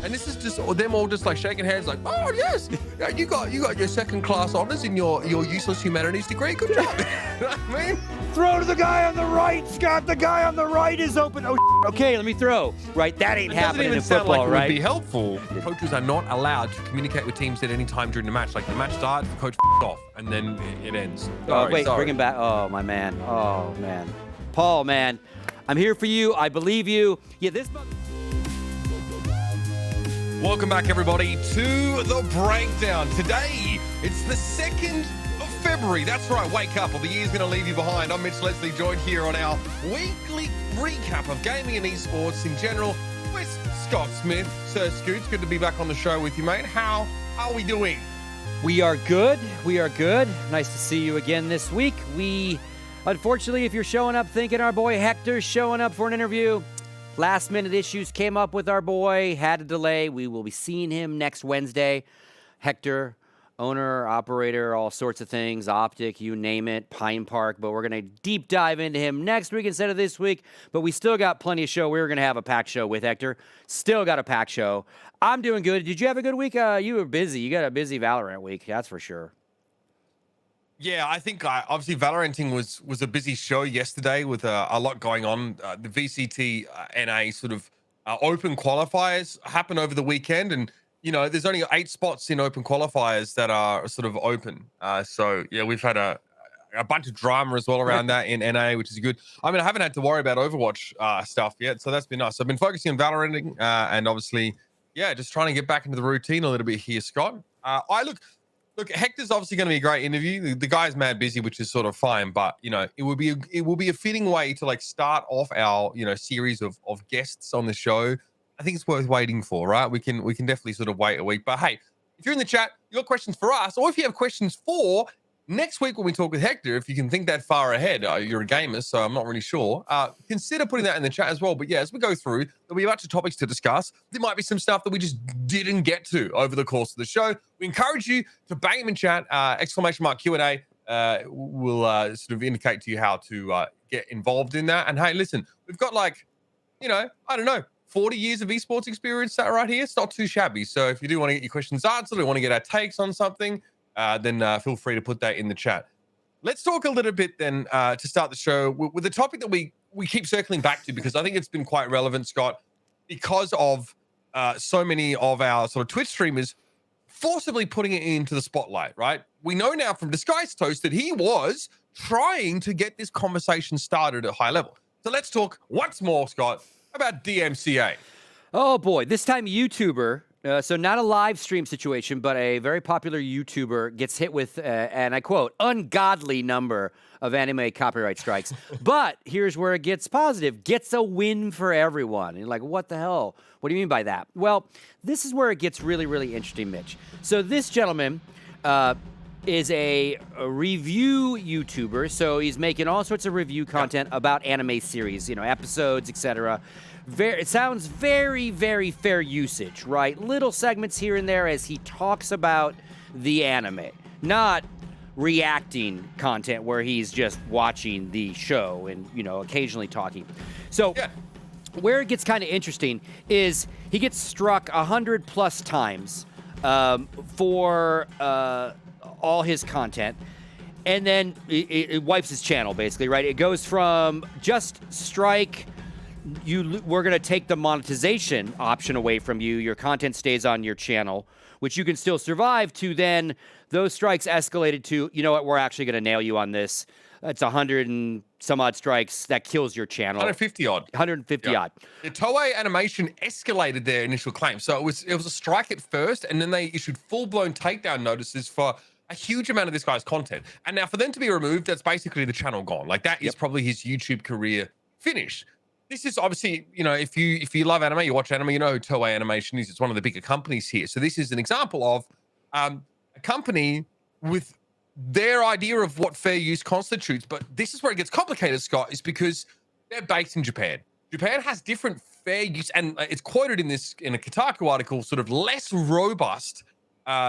And this is just them all just like shaking hands like, oh yes, yeah, you got your second class honors in your useless humanities degree. Good job. You know what I mean? Throw to the guy on the right, Scott. The guy on the right is open. Oh, okay, let me throw. Right, that ain't happening in football, like right? It would be helpful. Coaches are not allowed to communicate with teams at any time during the match. Like the match starts, the coach off, and then it ends. Sorry. Bring him back. Oh, my man. Oh, man. Paul, man, I'm here for you. I believe you. Yeah, this. Welcome back, everybody, to the Breakdown. Today, it's the 2nd of February. That's right, wake up, or the year's going to leave you behind. I'm Mitch Leslie, joined here on our weekly recap of gaming and esports in general with Scott Smith. SirScoots, good to be back on the show with you, mate. How are we doing? We are good. We are good. Nice to see you again this week. Unfortunately, if you're showing up thinking our boy Hector's showing up for an interview, last-minute issues came up with our boy, had a delay. We will be seeing him next Wednesday. Hector, owner, operator, all sorts of things, Optic, you name it, Pine Park. But we're going to deep dive into him next week instead of this week. But we still got plenty of show. We're going to have a packed show with Hector. Still got a packed show. I'm doing good. Did you have a good week? You were busy. You got a busy VALORANT week, that's for sure. Yeah, I think obviously VALORANTing was a busy show yesterday with a lot going on. The VCT NA sort of open qualifiers happen over the weekend, and you know there's only 8 spots in open qualifiers that are sort of open. So yeah, we've had a bunch of drama as well around that in NA, which is good. I mean, I haven't had to worry about Overwatch stuff yet, so that's been nice. So I've been focusing on VALORANTing and obviously, yeah, just trying to get back into the routine a little bit here, Scott. Look, Hector's obviously going to be a great interview. The guy's mad busy, which is sort of fine, but you know, it will be a fitting way to like start off our series of guests on the show. I think it's worth waiting for, right? We can definitely sort of wait a week. But hey, if you're in the chat, you got questions for us, or if you have questions for next week when we talk with Hector, if you can think that far ahead, you're a gamer, so I'm not really sure. Consider putting that in the chat as well. But yeah, as we go through, there'll be a bunch of topics to discuss. There might be some stuff that we just didn't get to over the course of the show. We encourage you to bang them in chat. !Q&A will sort of indicate to you how to get involved in that. And hey, listen, we've got like, I don't know, 40 years of esports experience sat right here. It's not too shabby. So if you do want to get your questions answered or want to get our takes on something, then feel free to put that in the chat. Let's talk a little bit then to start the show with a topic that we keep circling back to because I think it's been quite relevant, Scott, because of so many of our sort of Twitch streamers forcibly putting it into the spotlight, right? We know now from Disguised Toast that he was trying to get this conversation started at high level. So let's talk once more, Scott, about DMCA. Oh boy, this time YouTuber. So not a live stream situation, but a very popular YouTuber gets hit with, and I quote, ungodly number of anime copyright strikes. But here's where it gets positive. Gets a win for everyone. And you're like, what the hell? What do you mean by that? Well, this is where it gets really, really interesting, Mitch. So this gentleman is a review YouTuber. So he's making all sorts of review content about anime series, episodes, etc. It sounds very, very fair usage, right? Little segments here and there as he talks about the anime, not reacting content where he's just watching the show and, occasionally talking. So where it gets kind of interesting is he gets struck 100+ times for all his content. And then it wipes his channel, basically, right? It goes from just strike... we're going to take the monetization option away from you. Your content stays on your channel, which you can still survive, to then those strikes escalated to, you know what, we're actually going to nail you on this. It's 100 and some odd strikes. That kills your channel. 150 odd. 150 odd. The Toei Animation escalated their initial claim. So it was a strike at first, and then they issued full-blown takedown notices for a huge amount of this guy's content. And now for them to be removed, that's basically the channel gone. Like that is probably his YouTube career finished. This is obviously, if you love anime, you watch anime, you know who Toei Animation is. It's one of the bigger companies here. So this is an example of a company with their idea of what fair use constitutes. But this is where it gets complicated, Scott, is because they're based in Japan. Japan has different fair use, and it's quoted in a Kotaku article, sort of less robust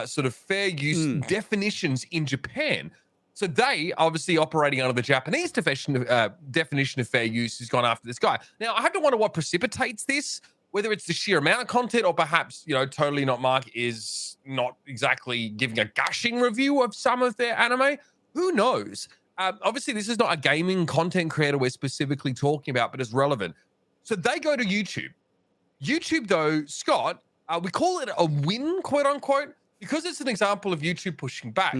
sort of fair use definitions in Japan. So they obviously operating under the Japanese definition of fair use has gone after this guy. Now, I have to wonder what precipitates this. whether it's the sheer amount of content or perhaps, totally not Mark is not exactly giving a gushing review of some of their anime. Who knows? Obviously, this is not a gaming content creator we're specifically talking about, but it's relevant. So they go to YouTube. YouTube, though, Scott, we call it a win, quote unquote, because it's an example of YouTube pushing back.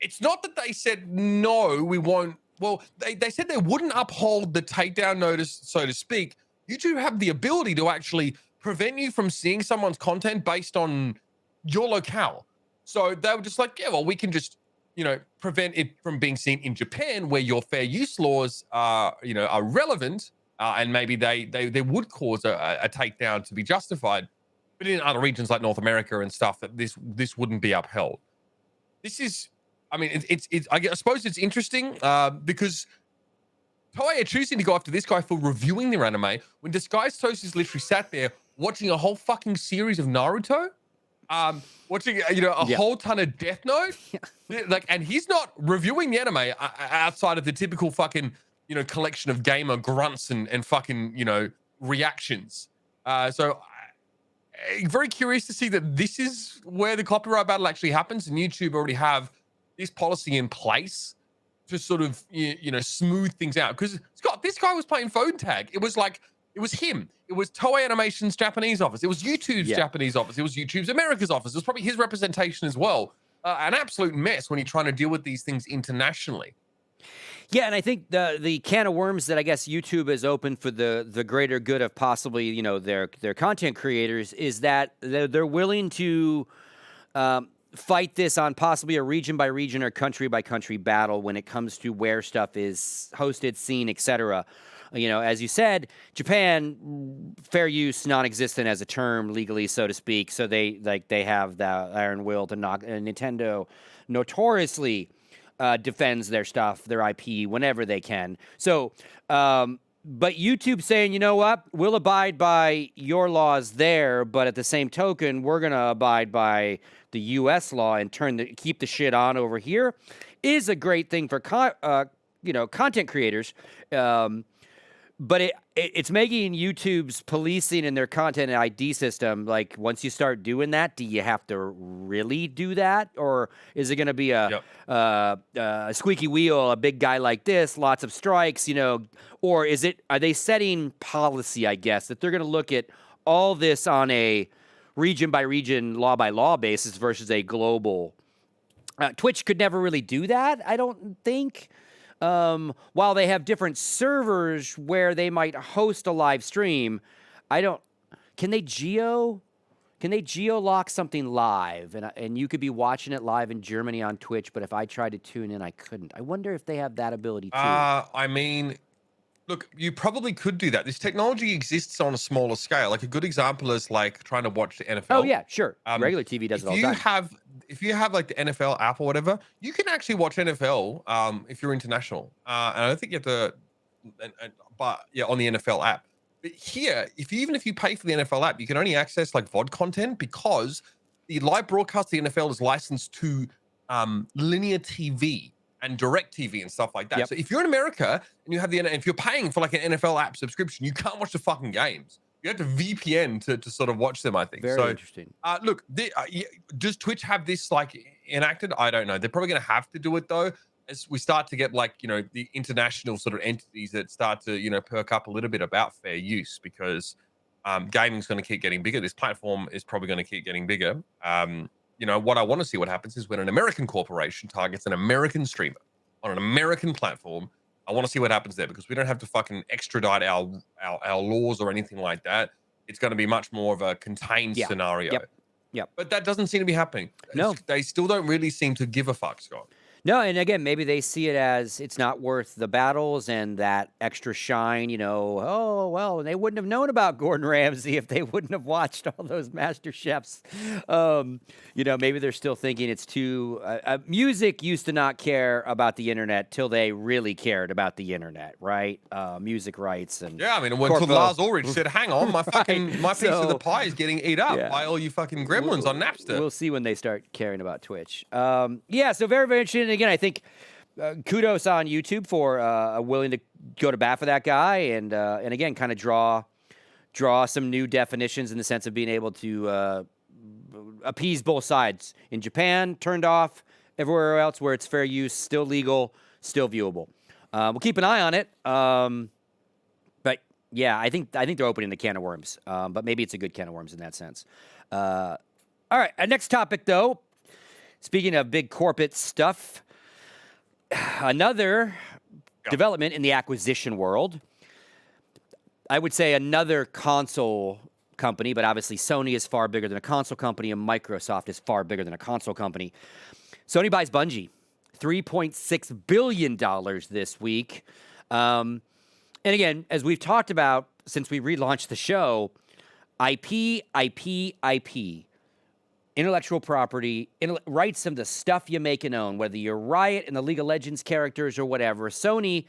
It's not that they said, no, we won't. Well, they said they wouldn't uphold the takedown notice, so to speak. YouTube have the ability to actually prevent you from seeing someone's content based on your locale. So they were just like, yeah, well, we can just, prevent it from being seen in Japan, where your fair use laws are relevant, and maybe they would cause a takedown to be justified. But in other regions like North America and stuff, that this wouldn't be upheld. This is, I mean, I suppose it's interesting because Toei are choosing to go after this guy for reviewing their anime when Disguised Toast is literally sat there watching a whole fucking series of Naruto, watching a whole ton of Death Note, and he's not reviewing the anime outside of the typical fucking collection of gamer grunts and fucking reactions. So very curious to see that this is where the copyright battle actually happens, and YouTube already have this policy in place to sort of smooth things out. Because Scott, this guy was playing phone tag. It was him. It was Toei Animation's Japanese office. It was YouTube's Japanese office. It was YouTube's America's office. It was probably his representation as well. An absolute mess when you're trying to deal with these things internationally. Yeah, and I think the can of worms that I guess YouTube has opened for the greater good of possibly their content creators is that they're willing to fight this on possibly a region by region or country by country battle when it comes to where stuff is hosted, seen, etc. As you said, Japan, fair use non-existent as a term legally, so to speak. So they have the iron will to knock. Nintendo notoriously defends their stuff, their IP, whenever they can. So, but YouTube saying, you know what, we'll abide by your laws there, but at the same token, we're gonna abide by the U.S. law and keep the shit on over here, is a great thing for content creators. But it's making YouTube's policing and their content ID system, like, once you start doing that, do you have to really do that? Or is it going to be a squeaky wheel, a big guy like this, lots of strikes, or are they setting policy, I guess, that they're going to look at all this on a region by region, law by law basis versus a global? Twitch could never really do that, I don't think. While they have different servers where they might host a live stream, can they geo lock something live? And you could be watching it live in Germany on Twitch, but if I tried to tune in, I couldn't. I wonder if they have that ability too. I mean, look, you probably could do that. This technology exists on a smaller scale. Like, a good example is like trying to watch the NFL. Oh yeah, sure. Regular TV does it all the time. If you have like the NFL app or whatever, you can actually watch NFL if you're international. And I don't think you have to, but yeah, on the NFL app. But here, even if you pay for the NFL app, you can only access like VOD content because the live broadcast of the NFL is licensed to linear TV and direct TV and stuff like that. So if you're in America and you have if you're paying for like an NFL app subscription, you can't watch the fucking games. You have to VPN to sort of watch them, I think. Very interesting. Look, does Twitch have this like enacted? I don't know. They're probably going to have to do it though, as we start to get like, the international sort of entities that start to, perk up a little bit about fair use, because gaming's going to keep getting bigger. This platform is probably going to keep getting bigger. What I want to see what happens is when an American corporation targets an American streamer on an American platform, I want to see what happens there, because we don't have to fucking extradite our laws or anything like that. It's going to be much more of a contained scenario. Yep. But that doesn't seem to be happening. No. They still don't really seem to give a fuck, Scott. No, and again, maybe they see it as it's not worth the battles and that extra shine, oh, well, they wouldn't have known about Gordon Ramsay if they wouldn't have watched all those Master Chefs. Maybe they're still thinking it's too... music used to not care about the internet till they really cared about the internet, right? Music rights and... Yeah, I mean, until Lars Ulrich said, hang on, my piece of the pie is getting eat up by all you fucking gremlins on Napster. We'll see when they start caring about Twitch. So very, very interesting. And again, I think kudos on YouTube for willing to go to bat for that guy and again, kind of draw draw some new definitions in the sense of being able to appease both sides. In Japan, turned off. Everywhere else where it's fair use, still legal, still viewable. We'll keep an eye on it. But yeah, I think they're opening the can of worms. But maybe it's a good can of worms in that sense. All right, our next topic, though. Speaking of big corporate stuff, another development in the acquisition world. I would say another console company, but obviously Sony is far bigger than a console company, and Microsoft is far bigger than a console company. Sony buys Bungie, $3.6 billion this week. And again, as we've talked about since we relaunched the show, IP, intellectual property, rights of the stuff you make and own, whether you're Riot and the League of Legends characters or whatever. Sony,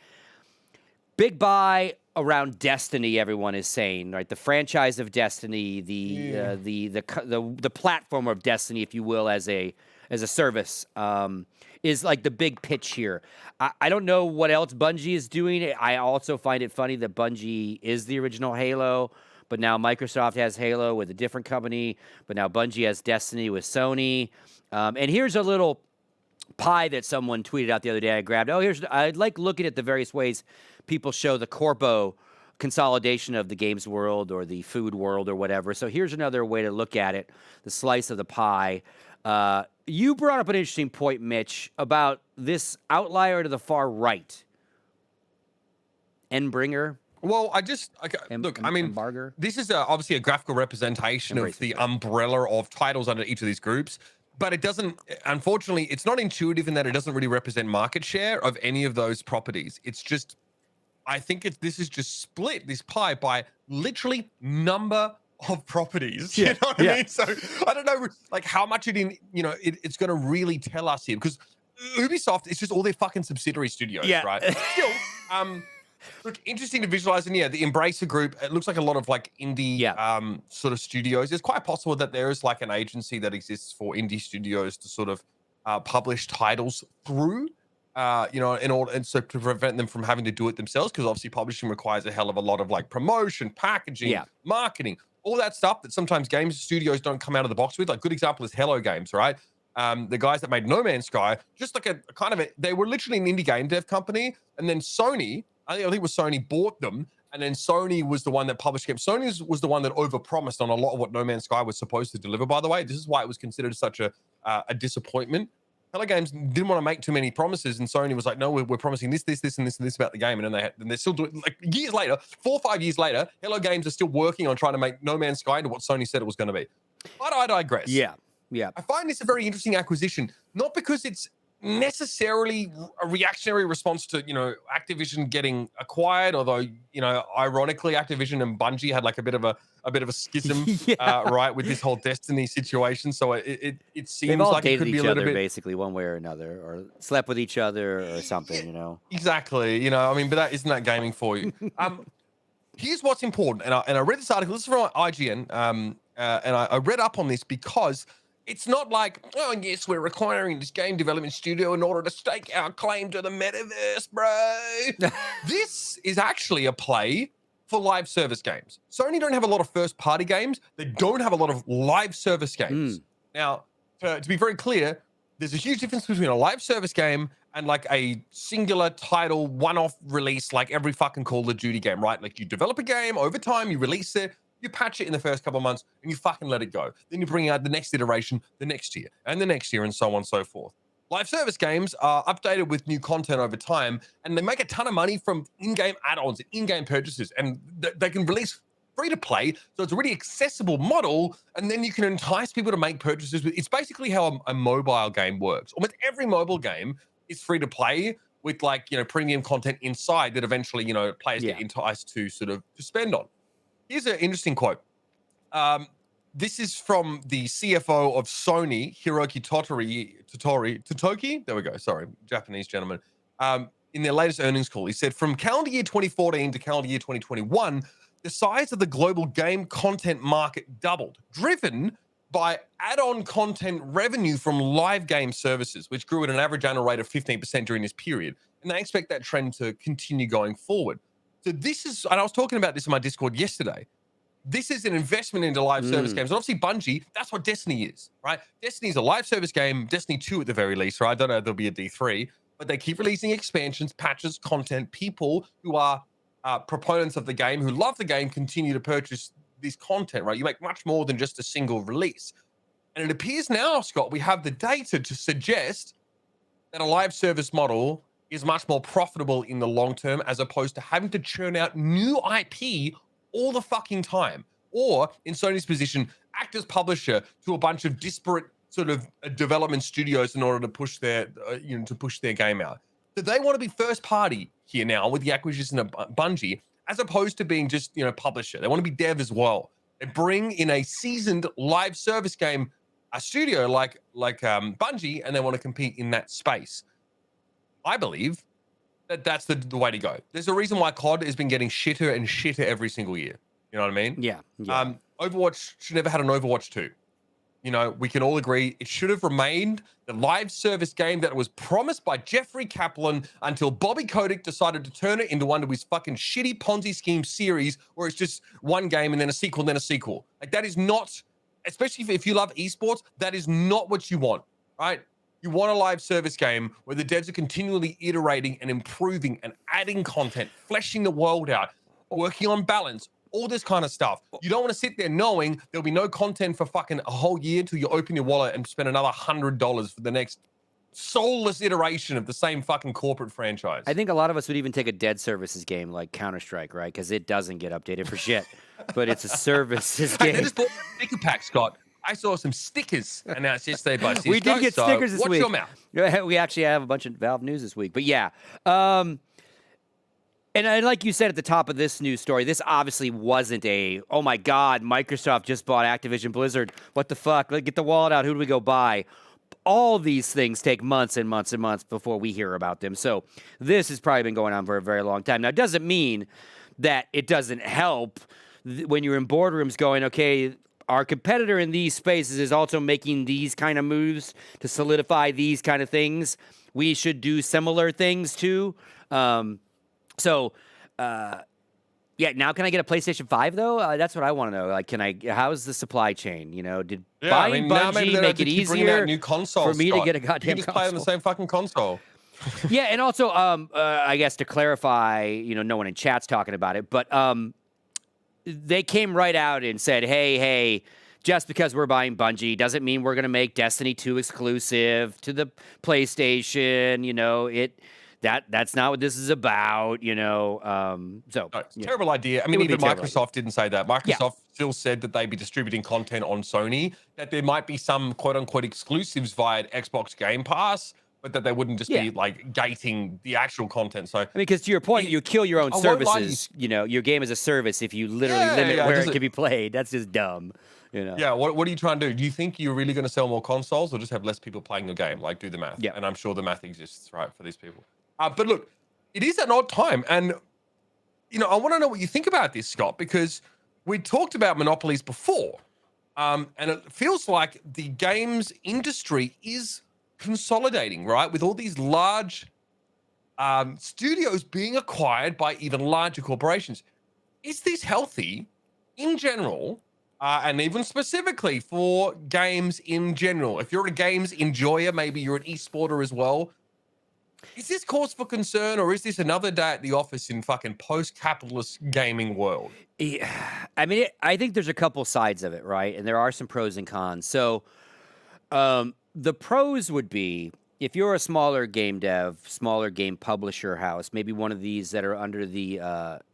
big buy around Destiny, everyone is saying, right? The franchise of Destiny, the platform of Destiny, if you will, as a service, is like the big pitch here. I don't know what else Bungie is doing. I also find it funny that Bungie is the original Halo, but now Microsoft has Halo with a different company, but now Bungie has Destiny with Sony. And here's a little pie that someone tweeted out the other day I grabbed. I like looking at the various ways people show the corpo consolidation of the games world or the food world or whatever. So here's another way to look at it, the slice of the pie. You brought up an interesting point, Mitch, about this outlier to the far right. Endbringer. Well, this is obviously a graphical representation of the umbrella of titles under each of these groups, but it doesn't, unfortunately, it's not intuitive in that it doesn't really represent market share of any of those properties. It's just, I think this is just split, this pie, by literally number of properties. You know what I mean? So I don't know, like how much it's going to really tell us here, because Ubisoft is just all their fucking subsidiary studios, right? Still, look, interesting to visualize. And the Embracer Group, it looks like a lot of like indie sort of studios. It's quite possible that there is like an agency that exists for indie studios to sort of publish titles through, and so to prevent them from having to do it themselves, because obviously publishing requires a hell of a lot of like promotion, packaging, marketing, all that stuff that sometimes games studios don't come out of the box with. Like, good example is Hello Games, right? The guys that made No Man's Sky, just like they were literally an indie game dev company, and then Sony, I think it was Sony, bought them, and then Sony was the one that published games. Sony was the one that overpromised on a lot of what No Man's Sky was supposed to deliver, by the way. This is why it was considered such a disappointment. Hello Games didn't want to make too many promises, and Sony was like, no, we're promising this, and this about the game. And then they're still doing, like, years later, 4 or 5 years later, Hello Games are still working on trying to make No Man's Sky into what Sony said it was going to be. But I digress. Yeah. I find this a very interesting acquisition, not because it's necessarily a reactionary response to, Activision getting acquired, although, ironically, Activision and Bungie had like a bit of a schism, right, with this whole Destiny situation. So it seems they've all like it could be a little bit basically one way or another, or slept with each other or something, Exactly. But isn't that gaming for you? Here's what's important, and I read this article. This is from IGN, and I read up on this because it's not like, oh, yes, we're acquiring this game development studio in order to stake our claim to the metaverse, bro. This is actually a play for live service games. Sony don't have a lot of first-party games. They don't have a lot of live service games. Now, to be very clear, there's a huge difference between a live service game and like a singular title, one-off release, like every fucking Call of Duty game, right? Like, you develop a game over time, you release it, you patch it in the first couple of months, and you fucking let it go. Then you bring out the next iteration the next year, and the next year, and so on and so forth. Live service games are updated with new content over time, and they make a ton of money from in-game add-ons and in-game purchases, and they can release free-to-play, so it's a really accessible model, and then you can entice people to make purchases. It's basically how a mobile game works. Almost every mobile game is free-to-play with, like, premium content inside that eventually, players get enticed to sort of to spend on. Here's an interesting quote. This is from the CFO of Sony, Hiroki Totoki. There we go. Sorry, Japanese gentleman. In their latest earnings call, he said, from calendar year 2014 to calendar year 2021, the size of the global game content market doubled, driven by add-on content revenue from live game services, which grew at an average annual rate of 15% during this period. And they expect that trend to continue going forward. So this is, and I was talking about this in my Discord yesterday, this is an investment into live service games. And obviously, Bungie, that's what Destiny is, right? Destiny's a live service game, Destiny 2 at the very least, right? I don't know if there'll be a D3, but they keep releasing expansions, patches, content. People who are proponents of the game, who love the game, continue to purchase this content, right? You make much more than just a single release. And it appears now, Scott, we have the data to suggest that a live service model is much more profitable in the long term, as opposed to having to churn out new IP all the fucking time, or in Sony's position, act as publisher to a bunch of disparate sort of development studios in order to push their game out. So they want to be first party here now with the acquisition of Bungie, as opposed to being just publisher. They want to be dev as well. They bring in a seasoned live service game a studio like Bungie, and they want to compete in that space. I believe that's the way to go. There's a reason why COD has been getting shitter and shitter every single year. You know what I mean? Yeah. Overwatch should never had an Overwatch 2. We can all agree it should have remained the live service game that was promised by Jeffrey Kaplan until Bobby Kotick decided to turn it into one of his fucking shitty Ponzi scheme series where it's just one game and then a sequel and then a sequel. Like, that is not, especially if you love esports, that is not what you want, right? You want a live service game where the devs are continually iterating and improving and adding content, fleshing the world out, working on balance, all this kind of stuff. You don't want to sit there knowing there'll be no content for fucking a whole year until you open your wallet and spend another $100 for the next soulless iteration of the same fucking corporate franchise. I think a lot of us would even take a dead services game like Counter-Strike, right? Because it doesn't get updated for shit, but it's a services game. They just bought a sticker pack, Scott. I saw some stickers announced yesterday by SirScoots. We did get stickers this week. Watch your mouth. We actually have a bunch of Valve news this week, but yeah. And like you said at the top of this news story, this obviously wasn't oh my God, Microsoft just bought Activision Blizzard. What the fuck? Get the wallet out. Who do we go buy? All these things take months and months and months before we hear about them. So this has probably been going on for a very long time. Now, it doesn't mean that it doesn't help when you're in boardrooms going, okay, our competitor in these spaces is also making these kind of moves to solidify these kind of things. We should do similar things too. Yeah, now can I get a PlayStation 5 though? That's what I want to know. Like, how's the supply chain? Did buying Bungie make it easier new console, for me Scott. to get a goddamn You just console? play on the same fucking console. Yeah, and also, I guess to clarify, no one in chat's talking about it, but they came right out and said, hey, just because we're buying Bungie doesn't mean we're going to make Destiny 2 exclusive to the PlayStation. That's not what this is about, it's a terrible idea. I mean, even Microsoft didn't say that. Microsoft still said that they'd be distributing content on Sony, that there might be some quote-unquote exclusives via Xbox Game Pass, but that they wouldn't just be like gating the actual content. So because to your point, you kill your own services. Your game is a service if you literally limit where it can be played. That's just dumb. Yeah, what are you trying to do? Do you think you're really going to sell more consoles or just have less people playing your game? Like, do the math. Yeah. And I'm sure the math exists, right, for these people. But look, it is an odd time. And, I want to know what you think about this, Scott, because we talked about monopolies before. And it feels like the games industry is consolidating, right? With all these large studios being acquired by even larger corporations. Is this healthy in general? And even specifically for games in general? If you're a games enjoyer, maybe you're an esporter as well. Is this cause for concern, or is this another day at the office in fucking post-capitalist gaming world? Yeah, I mean, I think there's a couple sides of it, right? And there are some pros and cons. So the pros would be, if you're a smaller game dev, smaller game publisher house, maybe one of these that are under the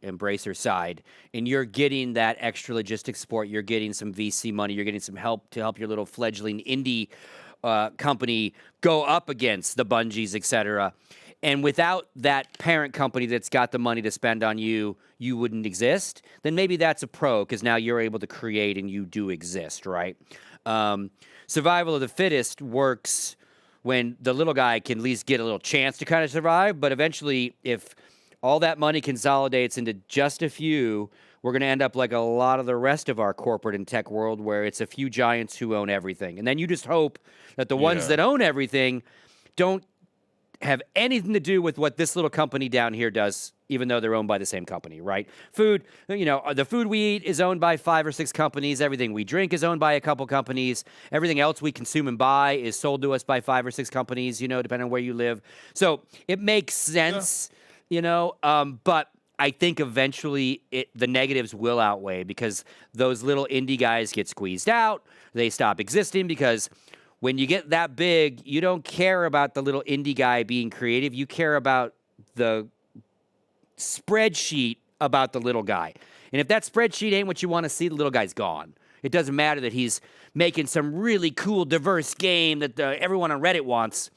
Embracer side, and you're getting that extra logistics support, you're getting some VC money, you're getting some help to help your little fledgling indie company go up against the Bungies, etc. And without that parent company that's got the money to spend on you, you wouldn't exist. Then maybe that's a pro, because now you're able to create and you do exist, right? Survival of the fittest works when the little guy can at least get a little chance to kind of survive. But eventually, if all that money consolidates into just a few, we're going to end up like a lot of the rest of our corporate and tech world, where it's a few giants who own everything. And then you just hope that the ones that own everything don't have anything to do with what this little company down here does even though they're owned by the same company, right? Food, the food we eat is owned by 5 or 6 companies. Everything we drink is owned by a couple companies. Everything else we consume and buy is sold to us by 5 or 6 companies, depending on where you live. So it makes sense, but I think eventually the negatives will outweigh because those little indie guys get squeezed out. They stop existing because when you get that big, you don't care about the little indie guy being creative. You care about the spreadsheet about the little guy. And if that spreadsheet ain't what you want to see, the little guy's gone. It doesn't matter that he's making some really cool, diverse game that everyone on Reddit wants.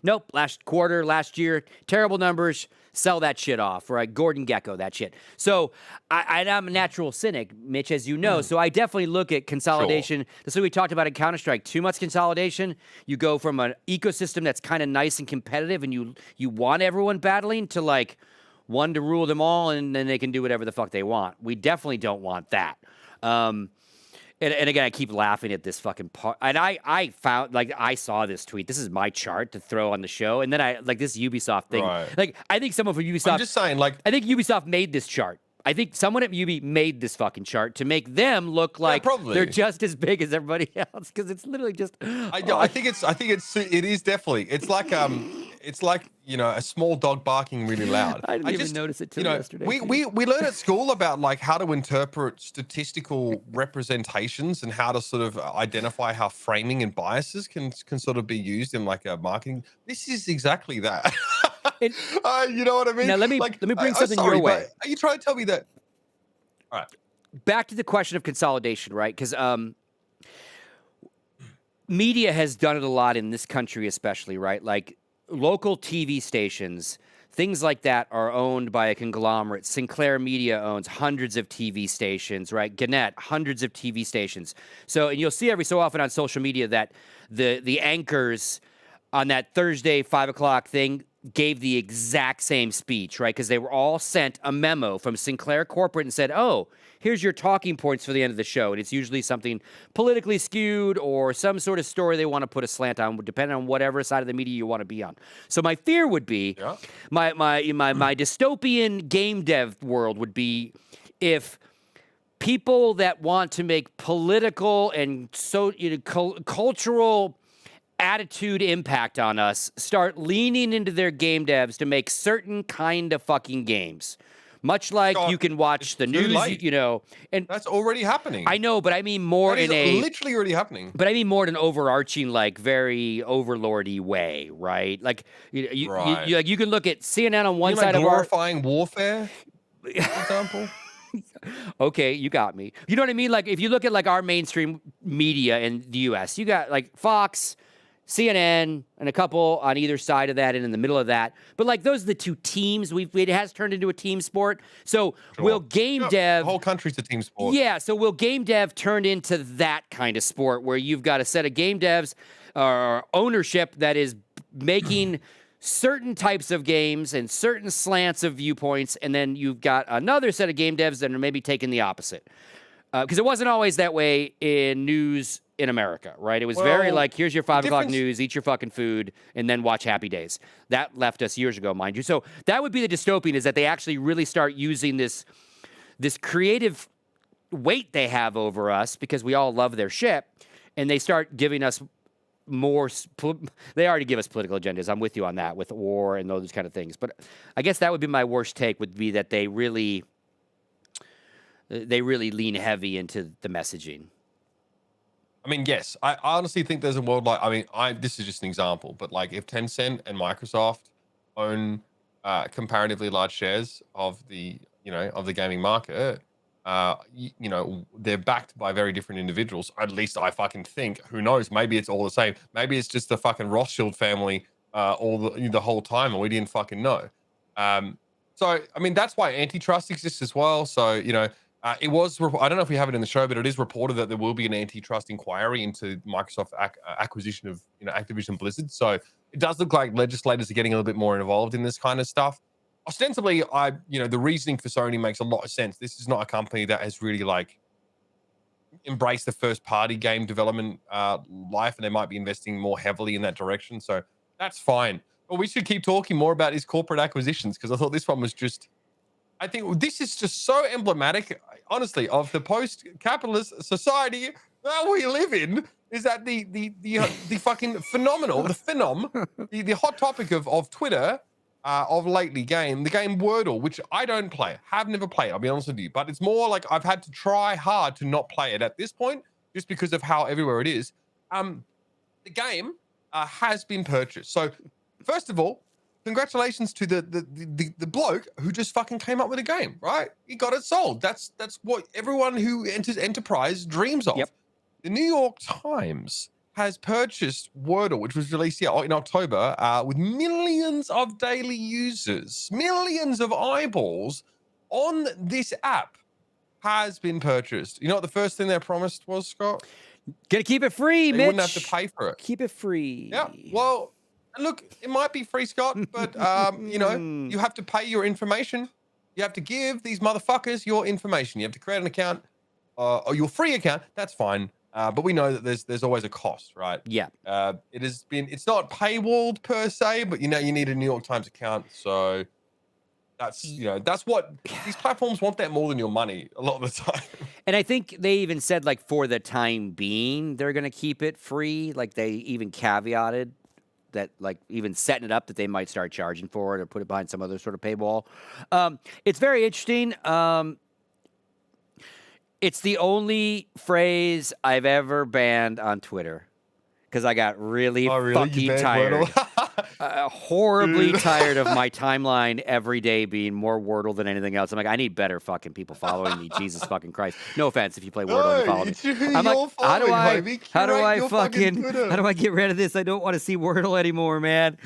Nope, last quarter, last year, terrible numbers. Sell that shit off, right? Gordon Gekko, that shit. So I'm a natural cynic, Mitch, as you know. So I definitely look at consolidation. Sure. That's what we talked about in Counter-Strike. Too much consolidation. You go from an ecosystem that's kind of nice and competitive and you want everyone battling to like one to rule them all and then they can do whatever the fuck they want. We definitely don't want that. And again, I keep laughing at this fucking part. And I found, I saw this tweet. This is my chart to throw on the show. And then this Ubisoft thing. Right. I think someone from Ubisoft. I'm just saying, I think Ubisoft made this chart. I think someone at Ubi made this fucking chart to make them look like they're just as big as everybody else. Because it's literally just. I think it is definitely. It's like a small dog barking really loud. I didn't even notice it till yesterday. We learn at school about like how to interpret statistical representations and how to sort of identify how framing and biases can sort of be used in like a marketing. This is exactly that. You know what I mean? Now let me bring something your way. Are you trying to tell me that? All right. Back to the question of consolidation, right? Because media has done it a lot in this country, especially, right? Like local TV stations, things like that are owned by a conglomerate. Sinclair Media owns hundreds of TV stations, right? Gannett, hundreds of TV stations. So, and you'll see every so often on social media that the anchors on that Thursday 5 o'clock thing gave the exact same speech, right? Because they were all sent a memo from Sinclair Corporate and said, oh, here's your talking points for the end of the show. And it's usually something politically skewed or some sort of story they want to put a slant on, depending on whatever side of the media you want to be on. So my fear would be, my dystopian game dev world would be if people that want to make political and cultural attitude impact on us start leaning into their game devs to make certain kind of fucking games. Much like you can watch the news, and that's already happening. I know, but I mean more in a literally already happening. But I mean more in an overarching, like very overlordy way, right? Like you can look at CNN on one side of glorifying warfare, for example. Okay, you got me. You know what I mean? Like if you look at like our mainstream media in the U.S., you got like Fox, CNN, and a couple on either side of that and in the middle of that. But like those are the two teams. It has turned into a team sport. So will game dev... The whole country's a team sport. Yeah, so will game dev turn into that kind of sport where you've got a set of game devs or ownership that is making certain types of games and certain slants of viewpoints, and then you've got another set of game devs that are maybe taking the opposite. Because it wasn't always that way in news in America, right? It was very like, here's your 5 o'clock news, eat your fucking food, and then watch Happy Days. That left us years ago, mind you. So that would be the dystopian, is that they actually really start using this creative weight they have over us because we all love their shit, and they start giving us more. They already give us political agendas. I'm with you on that, with war and those kind of things. But I guess that would be my worst take, would be that they really lean heavy into the messaging. I mean, yes, I honestly think there's a world like, this is just an example, but like if Tencent and Microsoft own comparatively large shares of the gaming market, they're backed by very different individuals. At least I fucking think. Who knows? Maybe it's all the same. Maybe it's just the fucking Rothschild family the whole time, and we didn't fucking know. So I mean, that's why antitrust exists as well. So it was. I don't know if we have it in the show, but it is reported that there will be an antitrust inquiry into Microsoft acquisition of Activision Blizzard. So it does look like legislators are getting a little bit more involved in this kind of stuff. Ostensibly, the reasoning for Sony makes a lot of sense. This is not a company that has really like embraced the first-party game development life, and they might be investing more heavily in that direction. So that's fine. But we should keep talking more about his corporate acquisitions because I thought this one was just. I think this is just so emblematic, honestly, of the post-capitalist society that we live in. Is that the fucking phenomenal, the hot topic of Twitter of lately the game Wordle, which I don't play, have never played. I'll be honest with you, but it's more like I've had to try hard to not play it at this point, just because of how everywhere it is. The game has been purchased. So, first of all, congratulations to the bloke who just fucking came up with a game, right? He got it sold. That's what everyone who enters enterprise dreams of. Yep. The New York Times has purchased Wordle, which was released in October, with millions of daily users, millions of eyeballs on this app has been purchased. You know what the first thing they promised was, Scott? Gonna keep it free, Mitch. They wouldn't have to pay for it. Keep it free. Yeah. Well, look, it might be free, Scott, but you know, you have to pay your information. You have to give these motherfuckers your information. You have to create an account or your free account. That's fine. But we know that there's always a cost, right? Yeah. It's not paywalled per se, but you know, you need a New York Times account. So that's what these platforms want, that more than your money a lot of the time. And I think they even said, like, for the time being, they're going to keep it free. Like, they even caveated that, like, even setting it up that they might start charging for it or put it behind some other sort of paywall. It's very interesting. It's the only phrase I've ever banned on Twitter because I got really fucking tired. Horribly tired of my timeline every day being more Wordle than anything else. I'm like, I need better fucking people following me. Jesus fucking Christ. No offense if you play Wordle and follow me. I'm like, how do I get rid of this? I don't want to see Wordle anymore, man.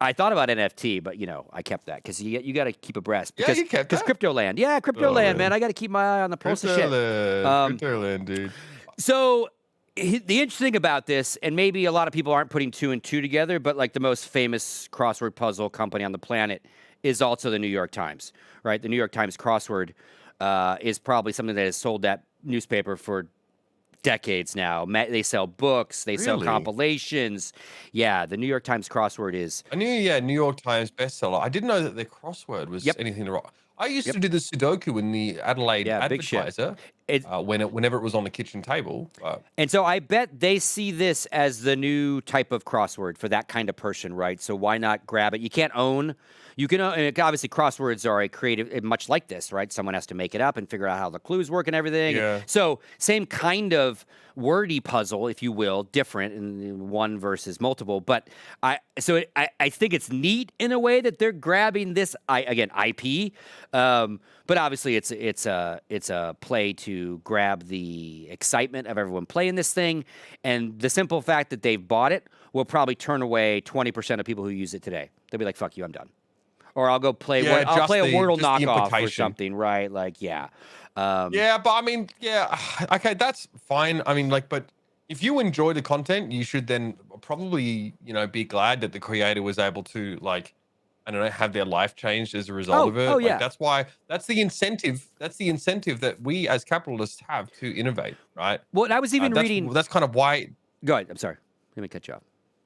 I thought about NFT, but I kept that because you got to keep abreast. Because, you kept that. Crypto land, man. I got to keep my eye on the pulse of shit. Crypto land, dude. So the interesting thing about this, and maybe a lot of people aren't putting two and two together, but like the most famous crossword puzzle company on the planet is also the New York Times, right? The New York Times crossword is probably something that has sold that newspaper for decades now. They sell books, they sell compilations. Yeah, the New York Times crossword is. I knew, New York Times bestseller. I didn't know that their crossword was anything to write. I used to do the Sudoku in the Adelaide Advertiser whenever it was on the kitchen table. And so I bet they see this as the new type of crossword for that kind of person, right? So why not grab it? You can obviously crosswords are a creative, much like this, right? Someone has to make it up and figure out how the clues work and everything. Yeah. So same kind of wordy puzzle, if you will, different in one versus multiple. But I think it's neat in a way that they're grabbing this IP. But obviously it's a play to grab the excitement of everyone playing this thing, and the simple fact that they've bought it will probably turn away 20% of people who use it today. They'll be like, "Fuck you, I'm done." Or I'll go play. I'll play a Wordle knockoff or something, right? Like, yeah. But I mean, okay, that's fine. I mean, but if you enjoy the content, you should then probably, be glad that the creator was able to, I don't know, have their life changed as a result of it. Oh, yeah. That's the incentive. That's the incentive that we as capitalists have to innovate, right? Well, I was even reading. That's kind of why. Go ahead. I'm sorry. Let me cut you off.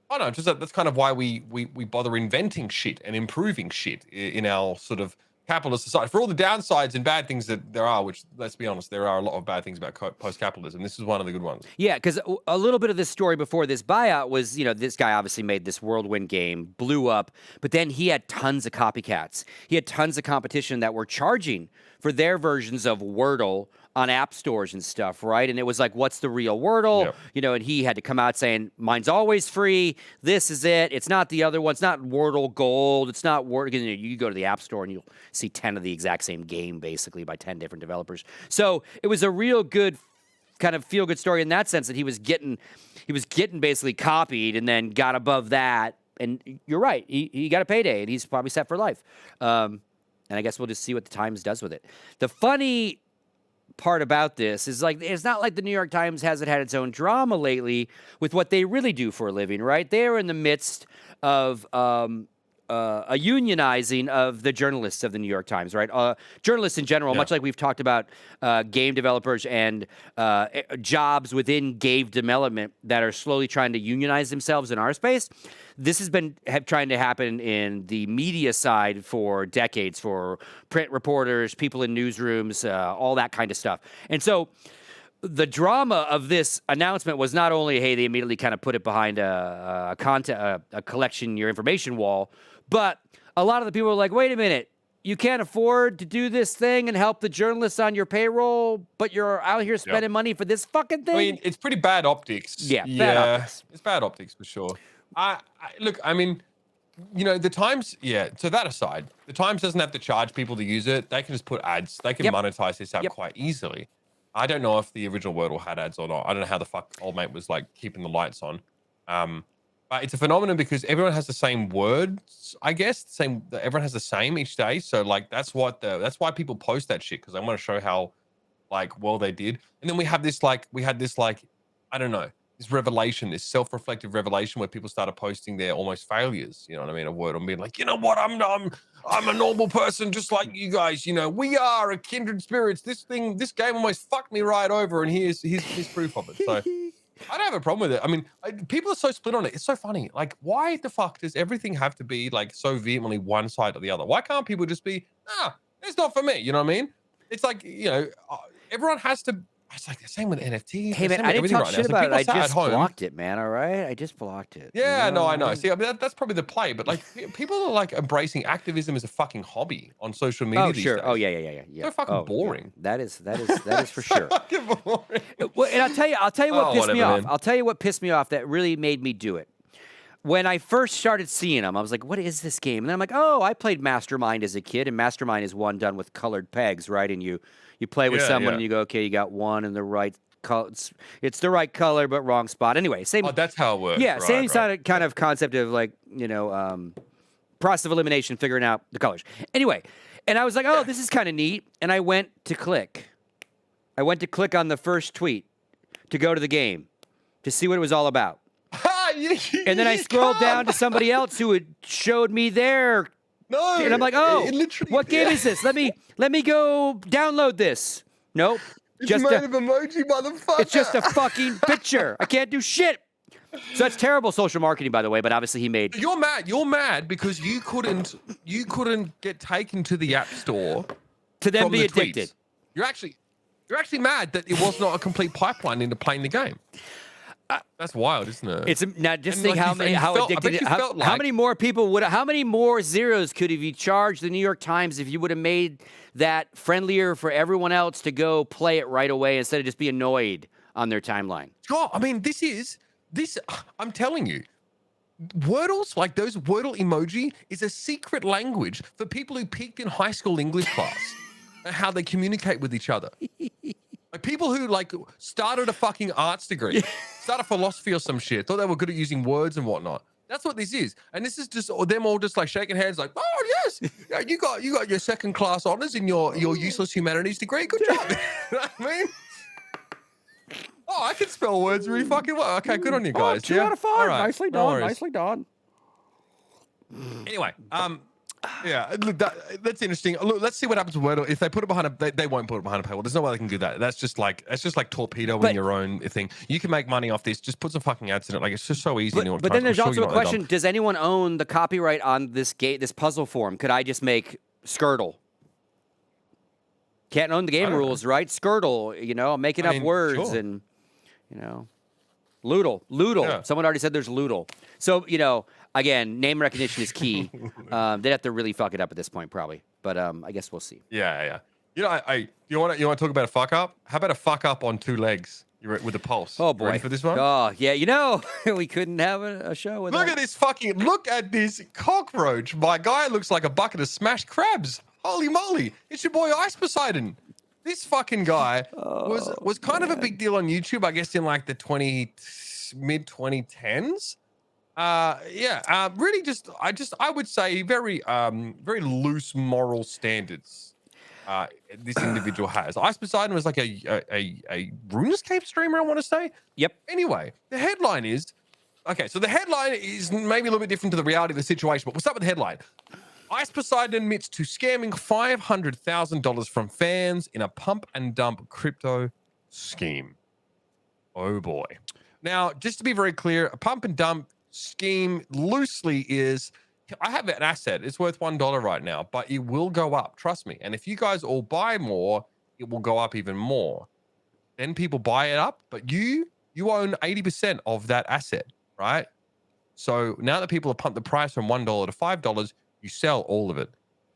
Oh no, just that's kind of why we bother inventing shit and improving shit in our sort of capitalist society. For all the downsides and bad things that there are, which, let's be honest, there are a lot of bad things about post-capitalism. This is one of the good ones. Yeah, because a little bit of this story before this buyout was, this guy obviously made this whirlwind game, blew up, but then he had tons of copycats. He had tons of competition that were charging for their versions of Wordle on app stores and stuff, right? And it was like, what's the real Wordle? Yep. And he had to come out saying, mine's always free. This is it. It's not the other one. It's not Wordle Gold. It's not Wordle. You go to the app store and you'll see 10 of the exact same game, basically, by 10 different developers. So it was a real good kind of feel-good story in that sense that he was getting basically copied and then got above that. And you're right. He got a payday and he's probably set for life. And I guess we'll just see what the Times does with it. The funny part about this is, it's not like the New York Times hasn't had its own drama lately with what they really do for a living, right? They're in the midst of a unionizing of the journalists of the New York Times, right? Journalists in general, much like we've talked about game developers and jobs within game development that are slowly trying to unionize themselves in our space. This has been trying to happen in the media side for decades, for print reporters, people in newsrooms, all that kind of stuff. And so the drama of this announcement was not only, hey, they immediately kind of put it behind a collection your information wall, but a lot of the people were like, wait a minute, you can't afford to do this thing and help the journalists on your payroll, but you're out here spending money for this fucking thing? I mean, it's pretty bad optics. Yeah, bad optics. It's bad optics for sure. Look, I mean, you know, the Times, so that aside, the Times doesn't have to charge people to use it. They can just put ads. They can monetize this app quite easily. I don't know if the original Wordle had ads or not. I don't know how the fuck old mate was like keeping the lights on. But it's a phenomenon because everyone has the same words, I guess. Everyone has the same each day. So like that's why people post that shit, because they want to show how like well they did. And then we had this I don't know, this revelation, this self-reflective revelation where people started posting their almost failures, you know what I mean, a word, and being like, you know what, I'm a normal person just like you guys, you know, we are a kindred spirits. This game almost fucked me right over, and here's proof of it. So I don't have a problem with it. I mean, people are so split on it. It's so funny. Like, why the fuck does everything have to be like so vehemently one side or the other? Why can't people just be, it's not for me? You know what I mean? It's like, you know, everyone has to. It's like the same with NFTs. Hey, man, I didn't talk shit about it. I just blocked it, man, all right? I just blocked it. Yeah, no, I know. See, I mean, that's probably the play. But, like, people are, like, embracing activism as a fucking hobby on social media these days. Oh, yeah. So fucking boring. Yeah. That is for sure. Fucking boring. Well, and I'll tell you what pissed me off. Man. I'll tell you what pissed me off that really made me do it. When I first started seeing them, I was like, what is this game? And then I'm like, oh, I played Mastermind as a kid, and Mastermind is one done with colored pegs, right? And you play with someone and you go, okay, you got one in the right color. It's the right color, but wrong spot. Anyway, same. Oh, that's how it works. Yeah, same kind of concept of like, you know, process of elimination, figuring out the colors. Anyway, and I was like, oh, this is kind of neat. And I went to click. On the first tweet to go to the game to see what it was all about. And then I scrolled down to somebody else who had showed me their. No. And I'm like, oh, what game is this? Let me go download this. Nope. It's just made of emoji, motherfucker. It's just a fucking picture. I can't do shit. So that's terrible social marketing, by the way. But obviously, he made. You're mad. You're mad because you couldn't get taken to the app store to then be addicted. You're actually mad that it was not a complete pipeline into playing the game. That's wild, isn't it? It's not just think how many more people how many more zeros could have you charged the New York Times if you would have made that friendlier for everyone else to go play it right away instead of just be annoyed on their timeline? God, I mean, I'm telling you, Wordles, like those Wordle emoji, is a secret language for people who peaked in high school English class and how they communicate with each other. Like people who like started a fucking arts degree, started philosophy or some shit, thought they were good at using words and whatnot. That's what this is. And this is just them all just like shaking hands like, oh yes, yeah, you got your second class honors in your useless humanities degree. Good job. You know what I mean? Oh, I can spell words really fucking well. Okay, good on you guys. 2 out of 5. All right. Nicely done. Nicely done. Anyway, yeah, look, that's interesting. Look, let's see what happens with Wordle. If they put it behind they won't put it behind a paywall. There's no way they can do that. That's just like torpedoing your own thing. You can make money off this. Just put some fucking ads in it. Like it's just so easy. But then there's also a question: does anyone own the copyright on this this puzzle form? Could I just make Skirtle? Can't own the game rules, right? Skirtle, you know, making up words and, you know, Loodle. Yeah. Someone already said there's Loodle. So, you know, again, name recognition is key. They'd have to really fuck it up at this point, probably. But I guess we'll see. Yeah. You know, you want to talk about a fuck up? How about a fuck up on 2 legs? You're with a pulse. Oh boy, ready for this one? Oh yeah, you know we couldn't have a show without. Look at this cockroach. My guy looks like a bucket of smashed crabs. Holy moly! It's your boy Ice Poseidon. This fucking guy was kind of a big deal on YouTube, I guess, in like the mid 2010s. Really I would say very loose moral standards. This individual has. Ice Poseidon was like a RuneScape streamer, I want to say. Yep. Anyway, the headline is Okay, so the headline is maybe a little bit different to the reality of the situation, but we'll start with the headline. Ice Poseidon admits to scamming $500,000 from fans in a pump and dump crypto scheme. Oh boy. Now, just to be very clear, a pump and dump scheme loosely is, I have an asset. It's worth $1 right now, but it will go up. Trust me. And if you guys all buy more, it will go up even more. Then people buy it up, but you own 80% of that asset, right? So now that people have pumped the price from $1 to $5, you sell all of it.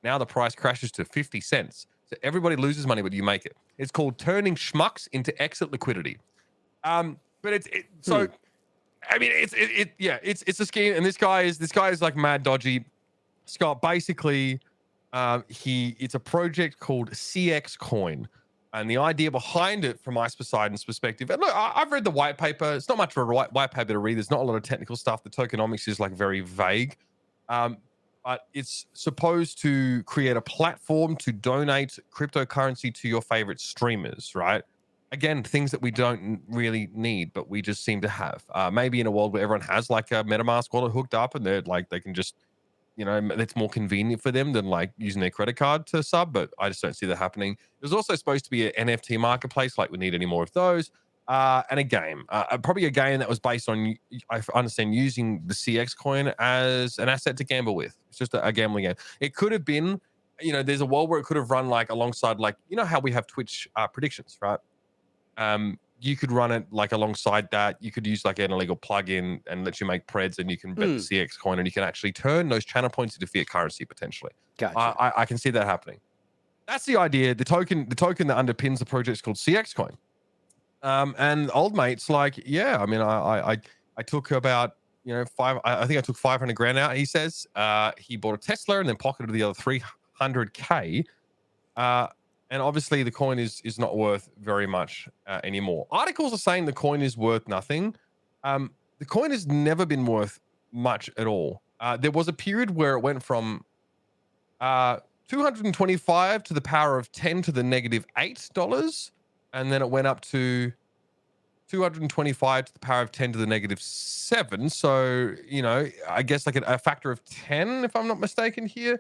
Now the price crashes to 50 cents. So everybody loses money, but you make it. It's called turning schmucks into exit liquidity. But so I mean, it's a scheme, and this guy is like mad dodgy. Scott, basically, it's a project called CX Coin, and the idea behind it, from Ice Poseidon's perspective, and look, I've read the white paper. It's not much of a white paper to read. There's not a lot of technical stuff. The tokenomics is like very vague, but it's supposed to create a platform to donate cryptocurrency to your favorite streamers, right? Again, things that we don't really need, but we just seem to have. Maybe in a world where everyone has like a MetaMask wallet hooked up, and they're like, they can just, it's more convenient for them than like using their credit card to sub. But I just don't see that happening. There's also supposed to be an NFT marketplace. Like, we need any more of those. And a game, probably a game that was based on, I understand, using the CX coin as an asset to gamble with. It's just a gambling game. It could have been, there's a world where it could have run like alongside, like, how we have Twitch predictions, right? You could run it like alongside that. You could use like an illegal plugin and let you make preds, and you can bet the CX coin, and you can actually turn those channel points into fiat currency potentially. Gotcha. I can see that happening. That's the idea. The token that underpins the project is called CX coin. And old mate's like, yeah, I mean, I took about, I think I took 500 grand out. He says, he bought a Tesla and then pocketed the other 300K. And obviously the coin is not worth very much anymore. Articles are saying the coin is worth nothing. The coin has never been worth much at all. There was a period where it went from 225 to the power of 10 to the negative $8. And then it went up to 225 to the power of 10 to the negative 7. So, I guess like a factor of 10, if I'm not mistaken here.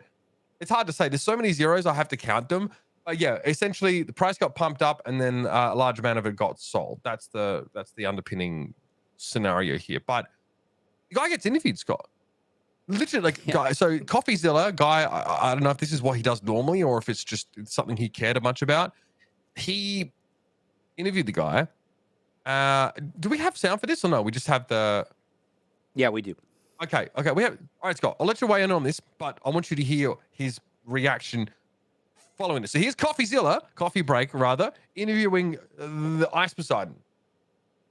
It's hard to say. There's so many zeros, I have to count them. Yeah, essentially the price got pumped up, and then a large amount of it got sold. That's the underpinning scenario here. But the guy gets interviewed, Scott. Literally, like, guy. So CoffeeZilla guy, I don't know if this is what he does normally or if it's just something he cared a bunch about. He interviewed the guy. Do we have sound for this or no? We just have the. Yeah, we do. Okay. We have. All right, Scott. I'll let you weigh in on this, but I want you to hear his reaction following this. So here's Coffee Break, interviewing the Ice Poseidon.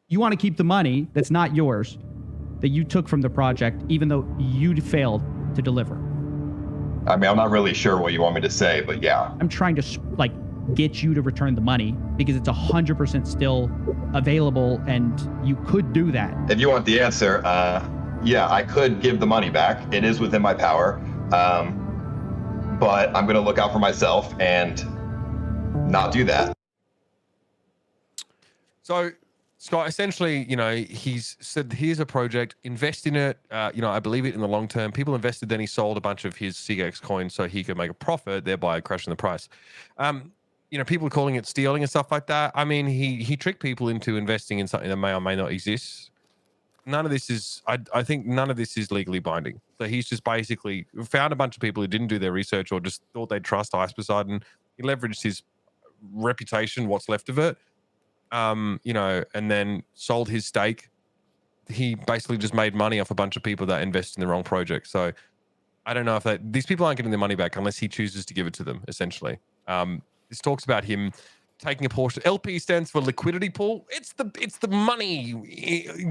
You want to keep the money that's not yours, that you took from the project, even though you failed to deliver. I mean, I'm not really sure what you want me to say, but yeah. I'm trying to get you to return the money because it's 100% still available, and you could do that. If you want the answer, yeah, I could give the money back. It is within my power. But I'm going to look out for myself and not do that. So, Scott, essentially, he's said, here's a project, invest in it. I believe it in the long term. People invested, then he sold a bunch of his CX coins so he could make a profit, thereby crashing the price. People are calling it stealing and stuff like that. I mean, he tricked people into investing in something that may or may not exist. None of this is, I think none of this is legally binding. So he's just basically found a bunch of people who didn't do their research or just thought they'd trust Ice Poseidon. He leveraged his reputation, what's left of it, and then sold his stake. He basically just made money off a bunch of people that invest in the wrong project. So I don't know if these people aren't getting their money back unless he chooses to give it to them, essentially. This talks about him taking a portion. LP stands for liquidity pool. It's the money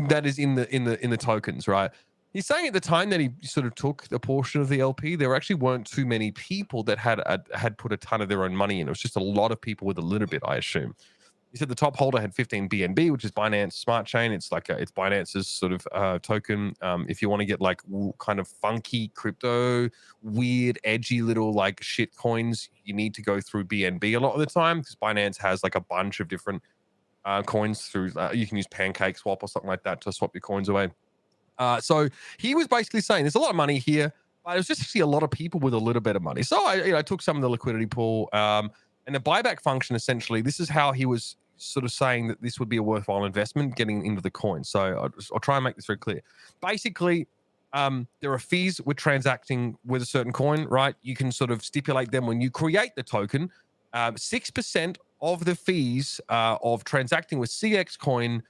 that is in the tokens, right? He's saying at the time that he sort of took a portion of the LP, there actually weren't too many people that had put a ton of their own money in. It was just a lot of people with a little bit, I assume. He said the top holder had 15 BNB, which is Binance Smart Chain. It's like it's Binance's sort of token. If you want to get like kind of funky crypto, weird, edgy little like shit coins, you need to go through BNB a lot of the time because Binance has like a bunch of different coins through. You can use Pancake Swap or something like that to swap your coins away. So he was basically saying there's a lot of money here, but it was just actually a lot of people with a little bit of money. So I took some of the liquidity pool, and the buyback function. Essentially, this is how he was sort of saying that this would be a worthwhile investment getting into the coin. So I'll try and make this very clear. Basically, there are fees with transacting with a certain coin, right? You can sort of stipulate them when you create the token. 6% of the fees of transacting with CX coin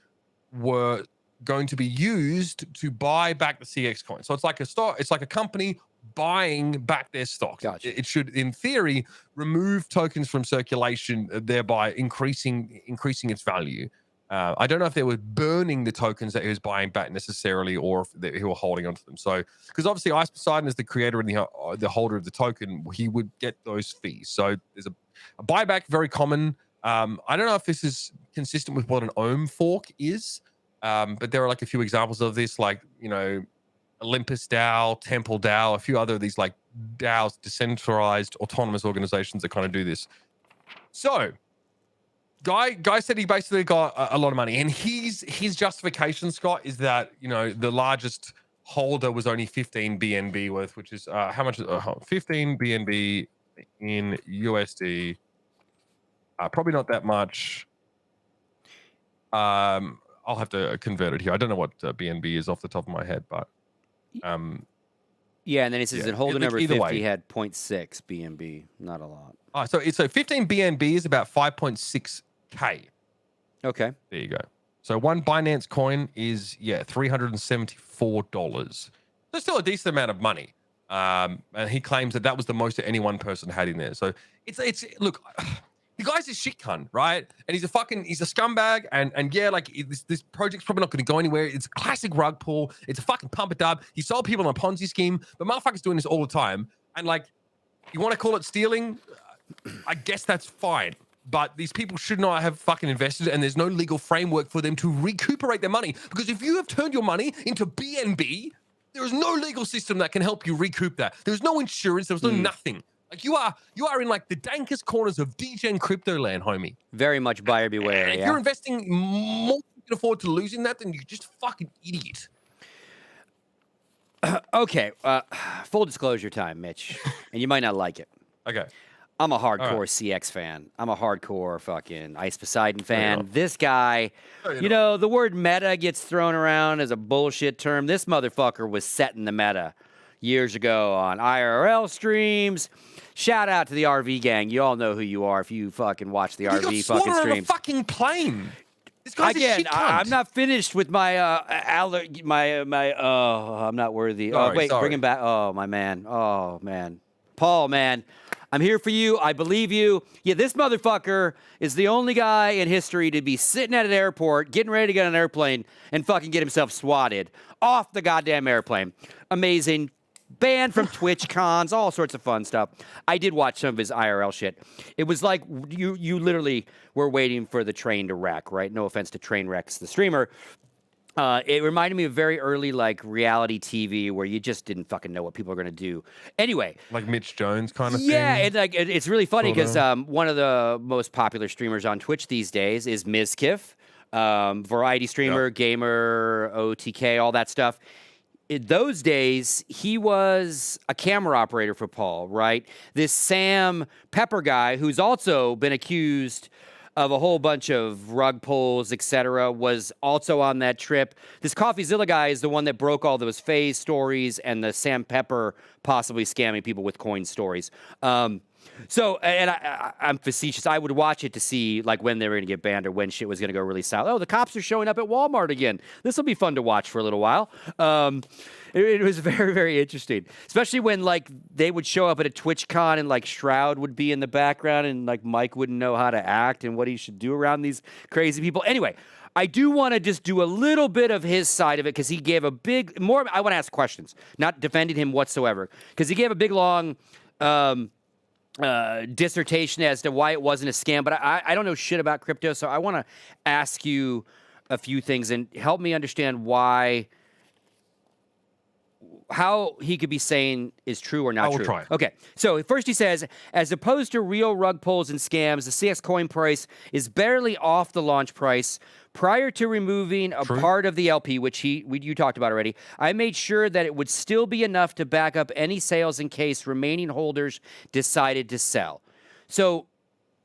were going to be used to buy back the CX coin. So it's like a stock, it's like a company buying back their stocks. Gotcha. It should, in theory, remove tokens from circulation, thereby increasing its value. I don't know if they were burning the tokens that he was buying back necessarily, or if they were holding onto them. So, because obviously Poseidon is the creator and the holder of the token, he would get those fees. So there's a buyback, very common. I don't know if this is consistent with what an ohm fork is, but there are like a few examples of this, like, Olympus DAO, Temple DAO, a few other of these like DAOs, decentralized autonomous organizations that kind of do this. So guy said he basically got a lot of money, and his justification, Scott, is that the largest holder was only 15 BNB worth, which is how much is 15 BNB in USD? Probably not that much. I'll have to convert it here. I don't know what BNB is off the top of my head, but yeah, and then he says that holder number either 50 way had 0.6 BNB, not a lot. So 15 BNB is about 5.6K. Okay. There you go. So one Binance coin is $374. So still a decent amount of money. And he claims that was the most that any one person had in there. So it's look, the guy's a shit cunt, right? And he's a scumbag. And yeah, like this project's probably not going to go anywhere. It's a classic rug pull. It's a fucking pump a dub. He sold people on a Ponzi scheme, but motherfucker's doing this all the time. And like, you want to call it stealing? I guess that's fine. But these people should not have fucking invested, and there's no legal framework for them to recuperate their money. Because if you have turned your money into BNB, there is no legal system that can help you recoup that. There's no insurance. There's no nothing. Like you are in like the dankest corners of degen crypto land, homie. Very much buyer beware. And if you're investing more than you can afford to losing that, then you're just a fucking idiot. Okay, full disclosure time, Mitch, and you might not like it. Okay. I'm a hardcore CX fan. I'm a hardcore fucking Ice Poseidon fan. This guy, the word meta gets thrown around as a bullshit term. This motherfucker was setting the meta years ago on IRL streams. Shout out to the RV gang. You all know who you are if you fucking watch the RV fucking streams. On a fucking plane. This guy's a shit cunt. I'm not finished with my I'm not worthy. Sorry. Bring him back. Oh, my man. Oh, man. Paul, man. I'm here for you. I believe you. Yeah, this motherfucker is the only guy in history to be sitting at an airport, getting ready to get on an airplane, and fucking get himself swatted off the goddamn airplane. Amazing. Banned from Twitch cons, all sorts of fun stuff. I did watch some of his IRL shit. It was like you literally were waiting for the train to wreck, right? No offense to Trainwrecks, the streamer. It reminded me of very early, like, reality TV where you just didn't fucking know what people are going to do. Anyway. Like Mitch Jones kind of thing? Yeah, it's really funny because one of the most popular streamers on Twitch these days is Mizkif, variety streamer, gamer, OTK, all that stuff. In those days, he was a camera operator for Paul, right? This Sam Pepper guy, who's also been accused of a whole bunch of rug pulls, etc., was also on that trip. This CoffeeZilla guy is the one that broke all those FaZe stories and the Sam Pepper possibly scamming people with coin stories. So, and I'm facetious. I would watch it to see like when they were going to get banned or when shit was going to go really south. Oh, the cops are showing up at Walmart again. This will be fun to watch for a little while. It was very, very interesting, especially when like they would show up at a TwitchCon and like Shroud would be in the background and like Mike wouldn't know how to act and what he should do around these crazy people. Anyway, I do want to just do a little bit of his side of it because he gave a big more. I want to ask questions, not defending him whatsoever, because he gave a big long dissertation as to why it wasn't a scam. But I don't know shit about crypto, so I want to ask you a few things and help me understand how he could be saying is true or not true. I will try. Okay, so first he says, as opposed to real rug pulls and scams, the CX coin price is barely off the launch price Prior to removing a part of the LP, which you talked about already, I made sure that it would still be enough to back up any sales in case remaining holders decided to sell. So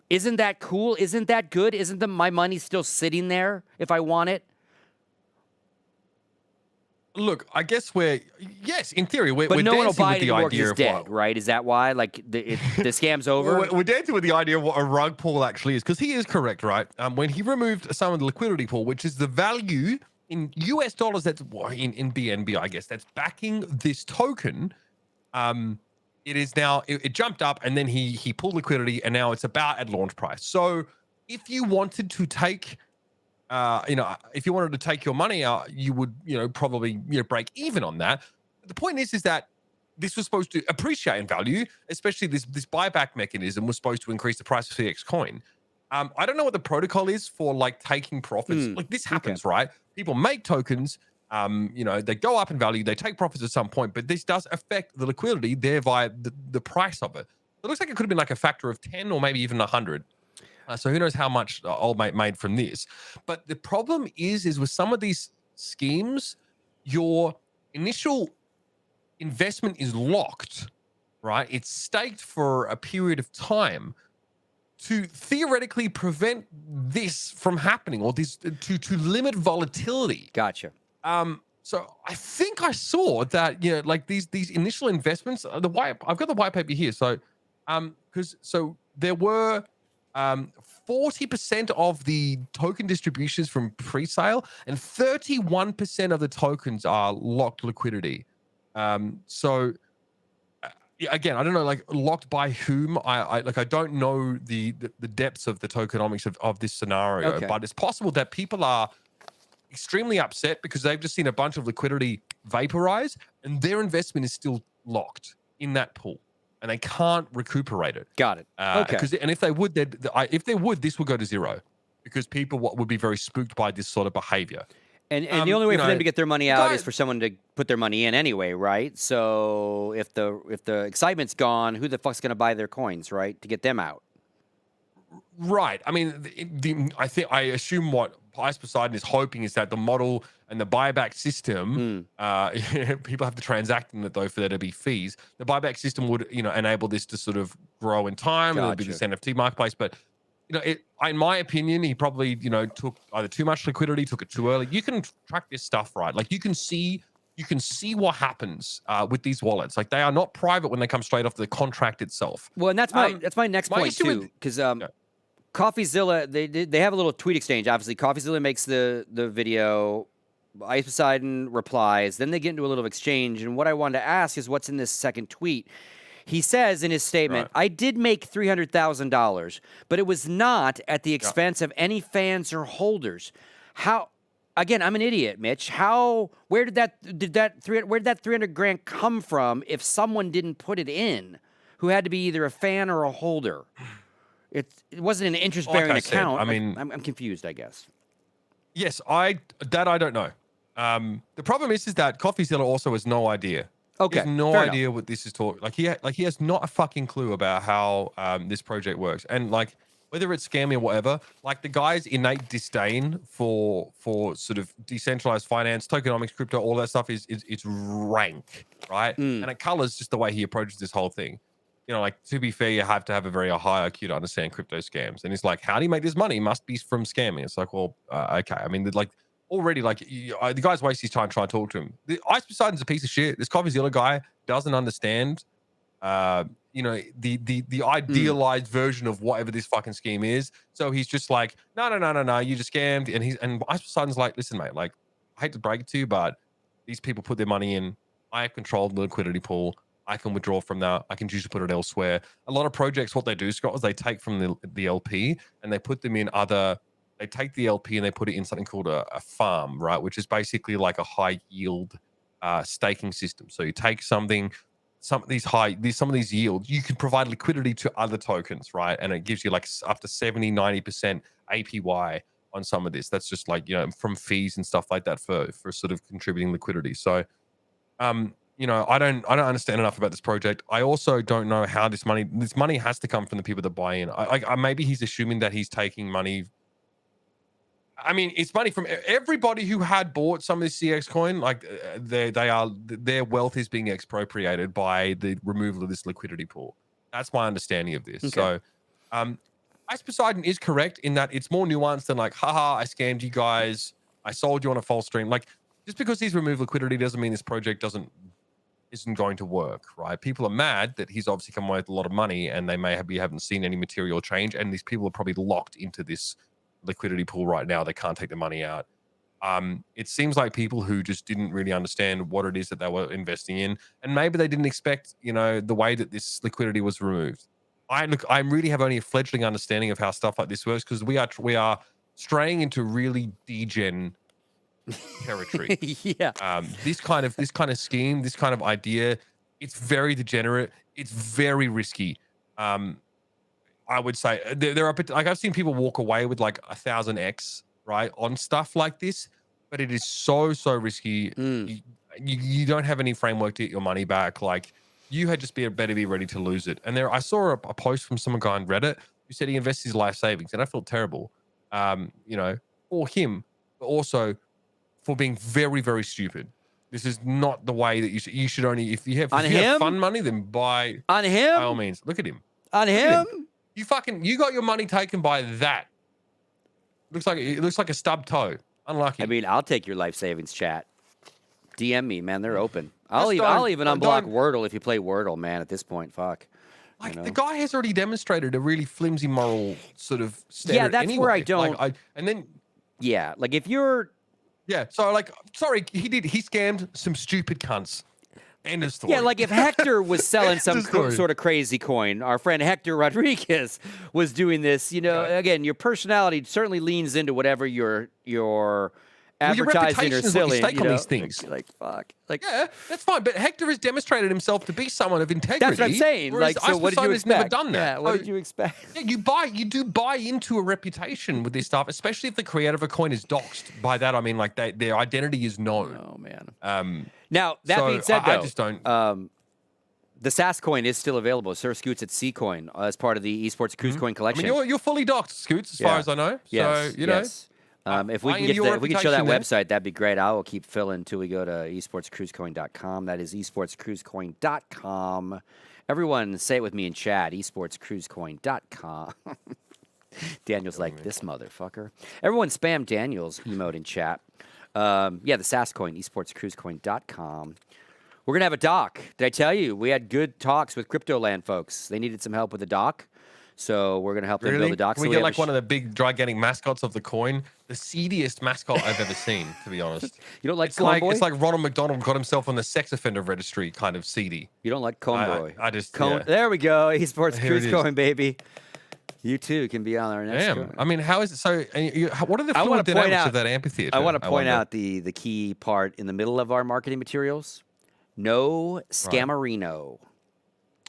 isn't that cool? Isn't that good? Isn't my money still sitting there if I want it? Look, I guess yes, in theory, we're But no one will dancing buy with it the anymore because idea it's of dead, right? Is that why? Like, the scam's over? We're dancing with the idea of what a rug pull actually is, because he is correct, right? When he removed some of the liquidity pool, which is the value in US dollars, that's in BNB, I guess, that's backing this token. It is now, it jumped up, and then he pulled liquidity, and now it's about at launch price. So if you wanted to take, if you wanted to take your money out, you would, probably, break even on that. But the point is that this was supposed to appreciate in value, especially this buyback mechanism was supposed to increase the price of CX coin. I don't know what the protocol is for like taking profits. Like this happens, right? People make tokens, they go up in value, they take profits at some point, but this does affect the liquidity, thereby the price of it. It looks like it could have been like a factor of 10 or maybe even 100. So who knows how much old mate made from this. But the problem is with some of these schemes, your initial investment is locked, right? It's staked for a period of time to theoretically prevent this from happening, or this to limit volatility. Gotcha. So I think I saw that, like these initial investments, I've got the white paper here. So, so there were 40% of the token distributions from pre-sale, and 31% of the tokens are locked liquidity. Again, I don't know, like locked by whom. I don't know the depths of the tokenomics of this scenario, but it's possible that people are extremely upset because they've just seen a bunch of liquidity vaporize, and their investment is still locked in that pool, and they can't recuperate it. Got it. Okay. And if they would, this would go to zero, because people would be very spooked by this sort of behavior. And the only way for them to get their money out is for someone to put their money in anyway, right? So if the excitement's gone, who the fuck's going to buy their coins, right, to get them out? Right. I mean, I assume what Poseidon is hoping is that the model and the buyback system, people have to transact in it though for there to be fees. The buyback system would, enable this to sort of grow in time, and it'll be this NFT marketplace. But in my opinion, he probably, took either too much liquidity, took it too early. You can track this stuff, right? Like you can see what happens with these wallets. Like they are not private when they come straight off the contract itself. Well, and that's my next point too, because CoffeeZilla, they have a little tweet exchange. Obviously, CoffeeZilla makes the video. Ice Poseidon replies. Then they get into a little exchange. And what I wanted to ask is what's in this second tweet. He says in his statement, I did make $300,000, but it was not at the expense of any fans or holders. How? Again, I'm an idiot, Mitch. Where did that 300 grand come from if someone didn't put it in, who had to be either a fan or a holder? It wasn't an interest-bearing account. I'm confused, I guess. Yes, I don't know. The problem is that CoffeeZilla also has no idea. Okay, he has no idea what this is talking. He has not a fucking clue about how this project works, and like whether it's scammy or whatever. Like the guy's innate disdain for sort of decentralized finance, tokenomics, crypto, all that stuff it's rank, right? And it colors just the way he approaches this whole thing. Like to be fair, you have to have a very high IQ to understand crypto scams. And he's like, how do you make this money? It must be from scamming. It's like, well, okay. I mean, like already, like the guy's wastes his time trying to talk to him. The Ice Poseidon's a piece of shit. This CoffeeZilla guy doesn't understand, the idealized version of whatever this fucking scheme is. So he's just like, no, you just scammed. And Ice Poseidon's like, listen, mate, like I hate to break it to you, but these people put their money in. I have controlled the liquidity pool. I can withdraw from that. I can choose to put it elsewhere. A lot of projects, what they do, Scott, is they take from the LP and they put them in they take the LP and they put it in something called a farm, right? Which is basically like a high yield staking system. So you take some of these yields, you can provide liquidity to other tokens, right? And it gives you like up to 70, 90% APY on some of this. That's just like, from fees and stuff like that for sort of contributing liquidity. So, I don't understand enough about this project. I also don't know how this money has to come from the people that buy in. Maybe he's assuming that he's taking money. I mean, it's money from everybody who had bought some of this CX coin. Like, their wealth is being expropriated by the removal of this liquidity pool. That's my understanding of this. Okay. So, Ice Poseidon is correct in that it's more nuanced than like, haha, I scammed you guys, I sold you on a false stream. Like, just because he's removed liquidity doesn't mean this project isn't going to work, right? People are mad that he's obviously come away with a lot of money, and they haven't seen any material change, and these people are probably locked into this liquidity pool right now. They can't take the money out. It seems like people who just didn't really understand what it is that they were investing in, and maybe they didn't expect, the way that this liquidity was removed. I really have only a fledgling understanding of how stuff like this works, because we are straying into really degen territory. Yeah. This kind of scheme, this kind of idea, it's very degenerate. It's very risky. I would say there are, like, I've seen people walk away with like 1,000x, right, on stuff like this, but it is so risky. You don't have any framework to get your money back. Like, you had just better be ready to lose it. And I saw a post from some guy on Reddit who said he invests his life savings, and I felt terrible, for him, but also for being very stupid. This is not the way that you should only, if you have fun money, then buy on him, by all means. Look at him. On him. You got your money taken by that. It looks like a stub toe. Unlucky. I mean, I'll take your life savings, chat. DM me, man. They're open. I'll even unblock Wordle if you play Wordle, man. At this point, fuck. Like, the guy has already demonstrated a really flimsy moral sort of standard. Yeah, that's where I don't. Like, if you're. Yeah, so like, sorry, he scammed some stupid cunts. End of story. Yeah, like if Hector was selling some sort of crazy coin, our friend Hector Rodriguez was doing this, again, your personality certainly leans into whatever you're advertising or selling. Stake on these things. Like, fuck. Yeah, that's fine. But Hector has demonstrated himself to be someone of integrity. That's what I'm saying. Like, so what did you expect? Never done that. Yeah, what did you expect? Yeah, you do buy into a reputation with this stuff, especially if the creator of a coin is doxxed. By that I mean, like, their identity is known. Oh man. Now that being said, I just don't. The SAS coin is still available. SirScoots at C coin as part of the esports cruise coin collection. I mean, you're fully doxxed, Scoots, as far as I know. Yes, so know. If we can show that website, that'd be great. I will keep filling until we go to esportscruisecoin.com. That is esportscruisecoin.com. Everyone say it with me in chat, esportscruisecoin.com. Daniel's like, this motherfucker. Everyone spam Daniel's emote in chat. The SAS coin, esportscruisecoin.com. We're going to have a doc. Did I tell you? We had good talks with Cryptoland folks. They needed some help with the doc. So we're going to help them build a doc. Can we get like one of the big gigantic mascots of the coin? The seediest mascot I've ever seen, to be honest. You don't like it's Conboy? It's like Ronald McDonald got himself on the sex offender registry, kind of seedy. You don't like Conboy? I just There we go. Esports Cruise Coin, baby. You too can be on our next. Damn. I mean, how is it? So, what are the fluid dynamics of that amphitheater? I want to point out the key part in the middle of our marketing materials. No scammerino. Right.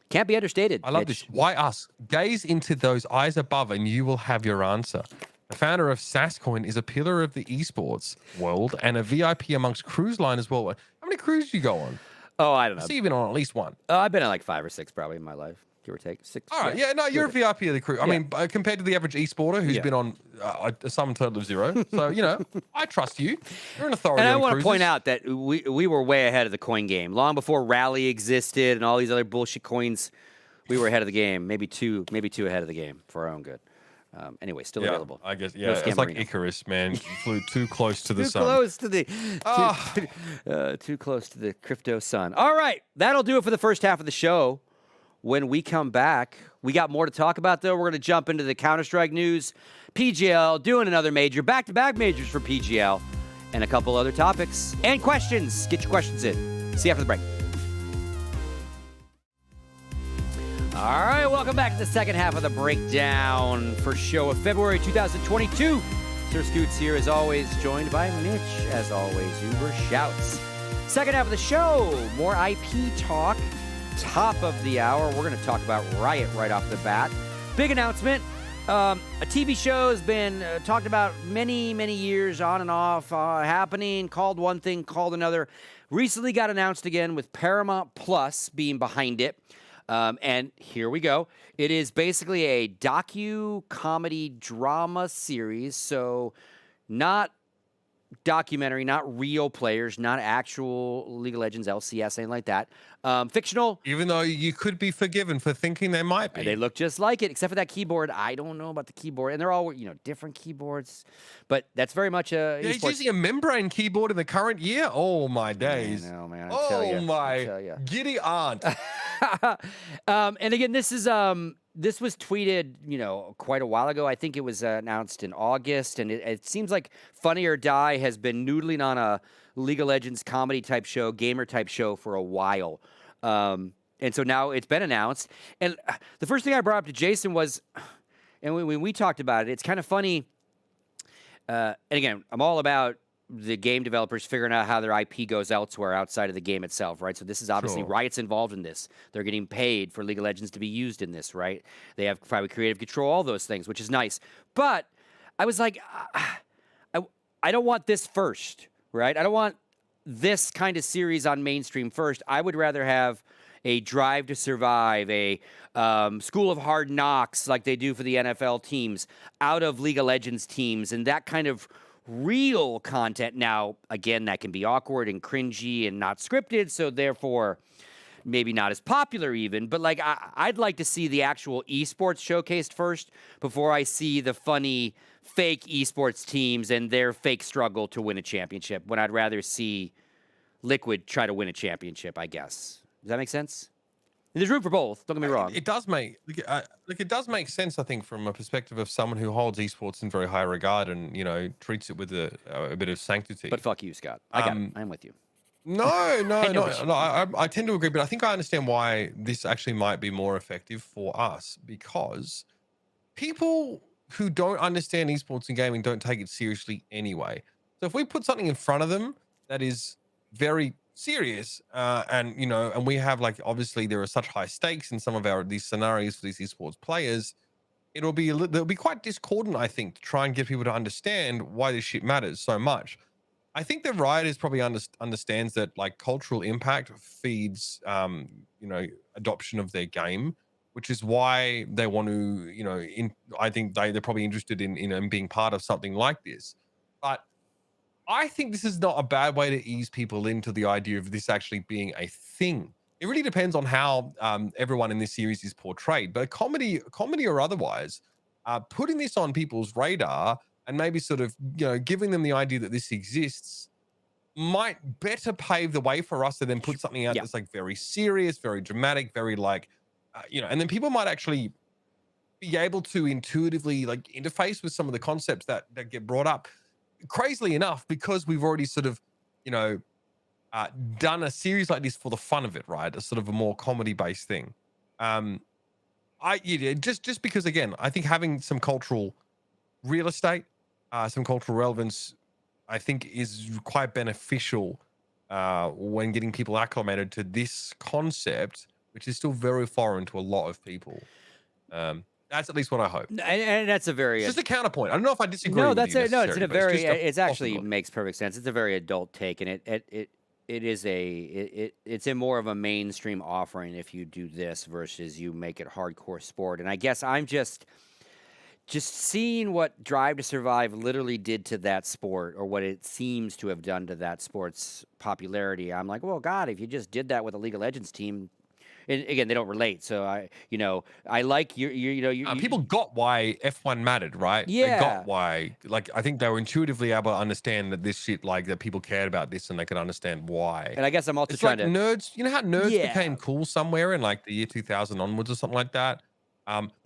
Can't be understated. I love Mitch. this. Why us? Gaze into those eyes above and you will have your answer. The founder of SasCoin is a pillar of the esports world and a VIP amongst cruise line as well. How many cruises do you go on? Oh, I don't know. I see you've been on at least one. I've been on like 5 or 6 probably in my life, give or take. 6. All right. Yeah, no, you're a VIP of the crew. I mean, compared to the average esporter who's been on a sum total of 0. So, I trust you. You're an authority. And I want to point out that we were way ahead of the coin game. Long before Rally existed and all these other bullshit coins, we were ahead of the game. Maybe two ahead of the game for our own good. Anyway, still available. I guess, it's like Icarus, man. You flew too close to the sun. Too close to the crypto sun. All right, that'll do it for the first half of the show. When we come back, we got more to talk about, though. We're going to jump into the Counter-Strike news. PGL doing another major, back-to-back majors for PGL, and a couple other topics and questions. Get your questions in. See you after the break. All right, welcome back to the second half of the breakdown for show of February 2022. SirScoots here, as always, joined by Mitch, as always, UberShouts. Second half of the show, more IP talk. Top of the hour, we're going to talk about Riot right off the bat. Big announcement. A TV show has been talked about many years on and off, happening, called one thing, called another. Recently got announced again with Paramount Plus being behind it. And here we go. It is basically a docu-comedy drama series. So not documentary, not real players, not actual League of Legends, LCS, anything like that. Fictional. Even though you could be forgiven for thinking they might be. They look just like it, except for that keyboard. I don't know about the keyboard, and they're all different keyboards, but that's very much a. Yeah, he's using a membrane keyboard in the current year. Oh my days! I know, man. Oh my giddy aunt! And again, this was tweeted, quite a while ago. I think it was announced in August, and it seems like Funny or Die has been noodling on a League of Legends comedy type show, gamer type show for a while. And so now it's been announced. And the first thing I brought up to Jason was, and when we talked about it, it's kind of funny. And again, I'm all about the game developers figuring out how their IP goes elsewhere outside of the game itself, right? So this is obviously Riot's involved in this. They're getting paid for League of Legends to be used in this, right? They have probably creative control, all those things, which is nice. But I was like, I don't want this first, right? I don't want this kind of series on mainstream first. I would rather have a Drive to Survive, a School of Hard Knocks like they do for the NFL teams, out of League of Legends teams, and that kind of real content. Now, again, that can be awkward and cringy and not scripted, so therefore maybe not as popular even. But like, I'd like to see the actual esports showcased first before I see the funny fake esports teams and their fake struggle to win a championship, when I'd rather see Liquid try to win a championship, I guess. Does that make sense? And there's room for both. Don't get me wrong. It does make it does make sense, I think, from a perspective of someone who holds esports in very high regard and treats it with a bit of sanctity. But fuck you, Scott. I got it. I'm with you. No. I tend to agree, but I think I understand why this actually might be more effective for us, because people who don't understand esports and gaming don't take it seriously anyway. So if we put something in front of them that is very serious, and we have, like, obviously there are such high stakes in some of these scenarios for these esports players, they'll be quite discordant, I think, to try and get people to understand why this shit matters so much. I think that Riot is probably understands that, like, cultural impact feeds adoption of their game, which is why they want to I think they're probably interested in being part of something like this. But I think this is not a bad way to ease people into the idea of this actually being a thing. It really depends on how everyone in this series is portrayed, but comedy or otherwise, putting this on people's radar and maybe sort of giving them the idea that this exists might better pave the way for us to then put something out that's like very serious, very dramatic, very like and then people might actually be able to intuitively like interface with some of the concepts that get brought up. Crazily enough, because we've already sort of done a series like this for the fun of it, right? A sort of a more comedy based thing. Just because, again, I think having some cultural real estate, some cultural relevance, I think is quite beneficial when getting people acclimated to this concept, which is still very foreign to a lot of people. That's at least what I hope. And that's a very... It's just a counterpoint. I don't know if I disagree with you No, it's in a very... It actually possible. Makes perfect sense. It's a very adult take, and it's a more of a mainstream offering if you do this versus you make it hardcore sport. And I guess I'm just seeing what Drive to Survive literally did to that sport, or what it seems to have done to that sport's popularity. I'm like, well, God, if you just did that with a League of Legends team... And again, they don't relate, so I like your people got why F1 mattered, right? Yeah, they got why. Like, I think they were intuitively able to understand that this shit, like, that people cared about this, and they could understand why. And I guess I'm also it's trying like to nerds. You know how nerds became cool somewhere in like the year 2000 onwards or something like that.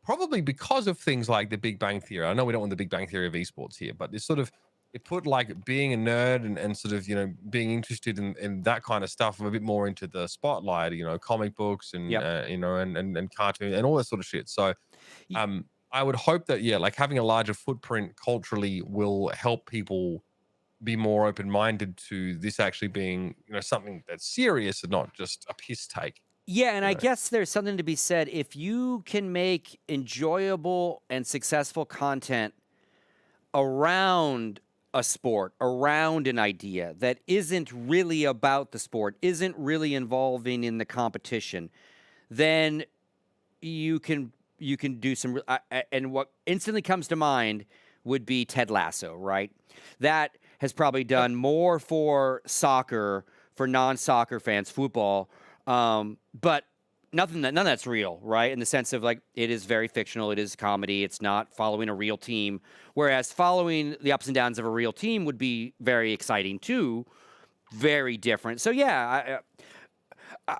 Probably because of things like the Big Bang Theory. I know we don't want the Big Bang Theory of esports here, but this sort of it put like being a nerd and sort of being interested in that kind of stuff a bit more into the spotlight, comic books and and cartoon and all that sort of shit. So I would hope that like having a larger footprint culturally will help people be more open-minded to this actually being something that's serious and not just a piss take. Yeah, and I guess there's something to be said if you can make enjoyable and successful content around a sport, around an idea that isn't really about the sport, isn't really involving in the competition, then you can do some. And what instantly comes to mind would be Ted Lasso, right? That has probably done more for soccer, for non-soccer fans, football, but none of that's real, right? In the sense of like it is very fictional, it is comedy, it's not following a real team. Whereas following the ups and downs of a real team would be very exciting too, very different. So yeah,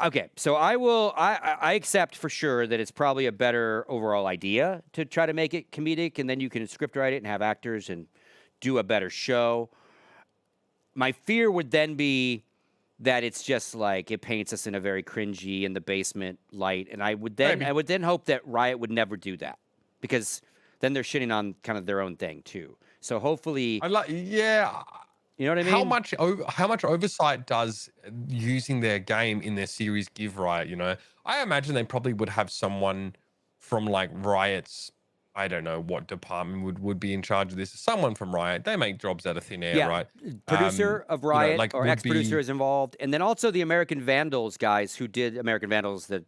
okay, so I accept for sure that it's probably a better overall idea to try to make it comedic, and then you can script write it and have actors and do a better show. My fear would then be that it's just like it paints us in a very cringy in the basement light, and I would then hope that Riot would never do that, because then they're shitting on kind of their own thing too. So hopefully, you know what I mean? How much oversight does using their game in their series give Riot? You know, I imagine they probably would have someone from like Riot's, I don't know what department would be in charge of this. Someone from Riot. They make jobs out of thin air, right? Producer of Riot or ex-producer is involved, and then also the American Vandals guys who did American Vandals, the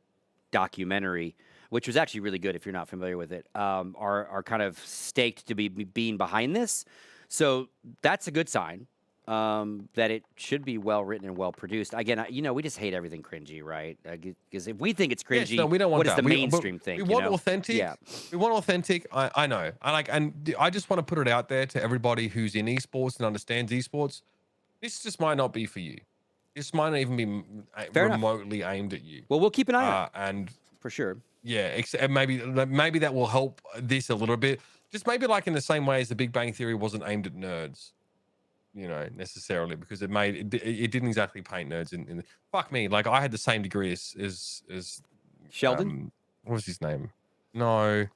documentary, which was actually really good. If you're not familiar with it, are kind of staked to be being behind this. So that's a good sign. That it should be well written and well produced. Again, we just hate everything cringy, right? Because if we think it's cringy, we don't want what that. is the mainstream thing? We want authentic. Yeah. We want authentic. I know. And I just want to put it out there to everybody who's in esports and understands esports. This just might not be for you. This might not even be remotely aimed at you. Well, we'll keep an eye on it. And for sure. Yeah, maybe that will help this a little bit. Just maybe like in the same way as the Big Bang Theory wasn't aimed at nerds. You know, necessarily, because it didn't exactly paint nerds in fuck me. Like I had the same degree as Sheldon. What was his name? No,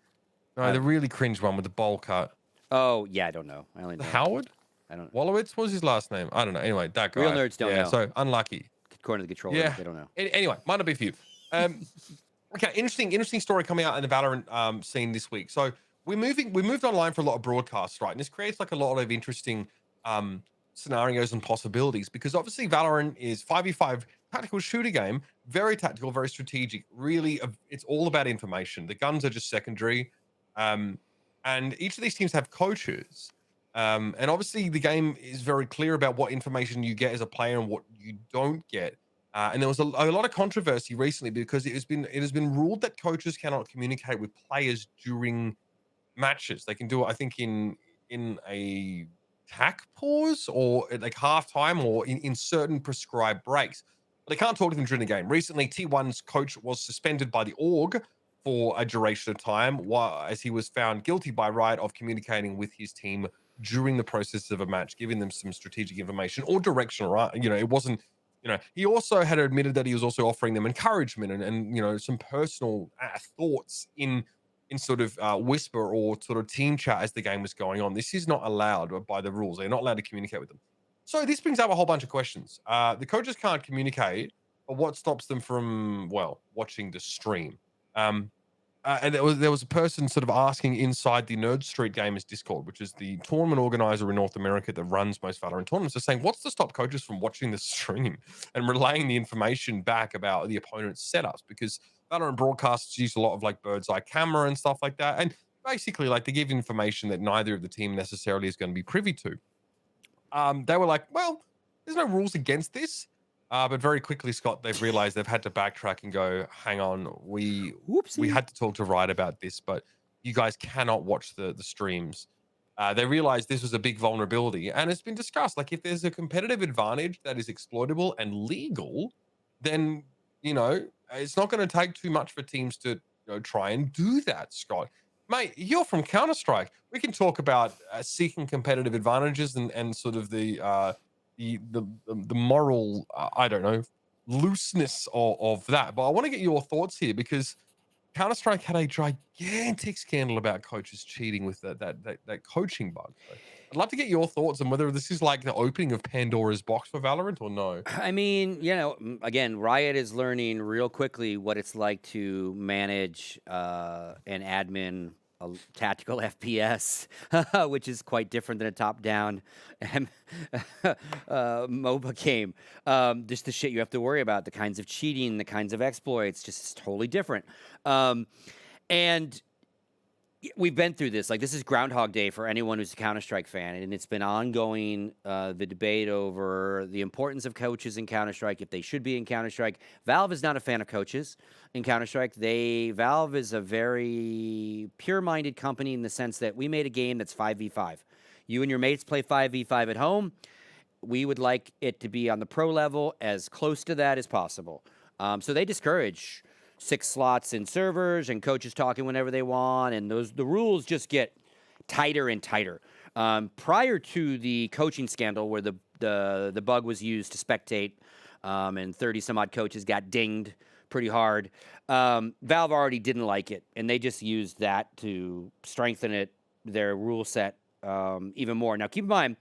the really cringe one with the bowl cut. Oh yeah, I don't know. I only know Howard. I don't. Wallowitz. What was his last name? I don't know. Anyway, that guy. Real nerds don't know. So unlucky. According to the controller, they don't know. Anyway, might not be for you. Okay, interesting story coming out in the Valorant scene this week. So we moved online for a lot of broadcasts, right? And this creates like a lot of interesting scenarios and possibilities, because obviously Valorant is 5v5 tactical shooter game, very tactical, very strategic. Really, it's all about information. The guns are just secondary, and each of these teams have coaches, and obviously the game is very clear about what information you get as a player and what you don't get. And there was a lot of controversy recently because it has been ruled that coaches cannot communicate with players during matches. They can do it, I think, in a tack pause or at like halftime or in certain prescribed breaks. But they can't talk to them during the game. Recently, T1's coach was suspended by the org for a duration of time, as he was found guilty by Riot of communicating with his team during the process of a match, giving them some strategic information or direction, right? You know, it wasn't, he also had admitted that he was also offering them encouragement and some personal thoughts in sort of whisper or sort of team chat as the game was going on. This is not allowed by the rules. They're not allowed to communicate with them. So this brings up a whole bunch of questions. The coaches can't communicate, but what stops them from, watching the stream? And there was a person sort of asking inside the Nerd Street Gamers Discord, which is the tournament organizer in North America that runs most Valorant tournaments, they're saying, what's to stop coaches from watching the stream and relaying the information back about the opponent's setups? Because Valorant broadcasts use a lot of like bird's eye camera and stuff like that. And basically like they give information that neither of the team necessarily is going to be privy to. They were like, well, there's no rules against this. But very quickly, Scott, they've realized they've had to backtrack and go, hang on, we had to talk to Riot about this, but you guys cannot watch the streams. They realized this was a big vulnerability, and it's been discussed. Like, if there's a competitive advantage that is exploitable and legal, then, it's not going to take too much for teams to try and do that, Scott. Mate, you're from Counter-Strike. We can talk about seeking competitive advantages and sort of the moral, looseness of that. But I want to get your thoughts here, because Counter-Strike had a gigantic scandal about coaches cheating with that coaching bug. So I'd love to get your thoughts on whether this is like the opening of Pandora's box for Valorant or no. I mean, again, Riot is learning real quickly what it's like to manage an admin a tactical FPS, which is quite different than a top-down MOBA game. Just the shit you have to worry about, the kinds of cheating, the kinds of exploits, just totally different. And we've been through this. Like, this is Groundhog Day for anyone who's a Counter-Strike fan, and it's been ongoing, the debate over the importance of coaches in Counter-Strike, if they should be in Counter-Strike. Valve is not a fan of coaches in Counter-Strike. Valve is a very pure-minded company in the sense that we made a game that's 5v5. You and your mates play 5v5 at home. We would like it to be on the pro level, as close to that as possible. So they discourage 6 slots in servers and coaches talking whenever they want, and the rules just get tighter and tighter. Prior to the coaching scandal, where the bug was used to spectate, and 30 some odd coaches got dinged pretty hard, Valve already didn't like it, and they just used that to strengthen their rule set even more. Now, keep in mind,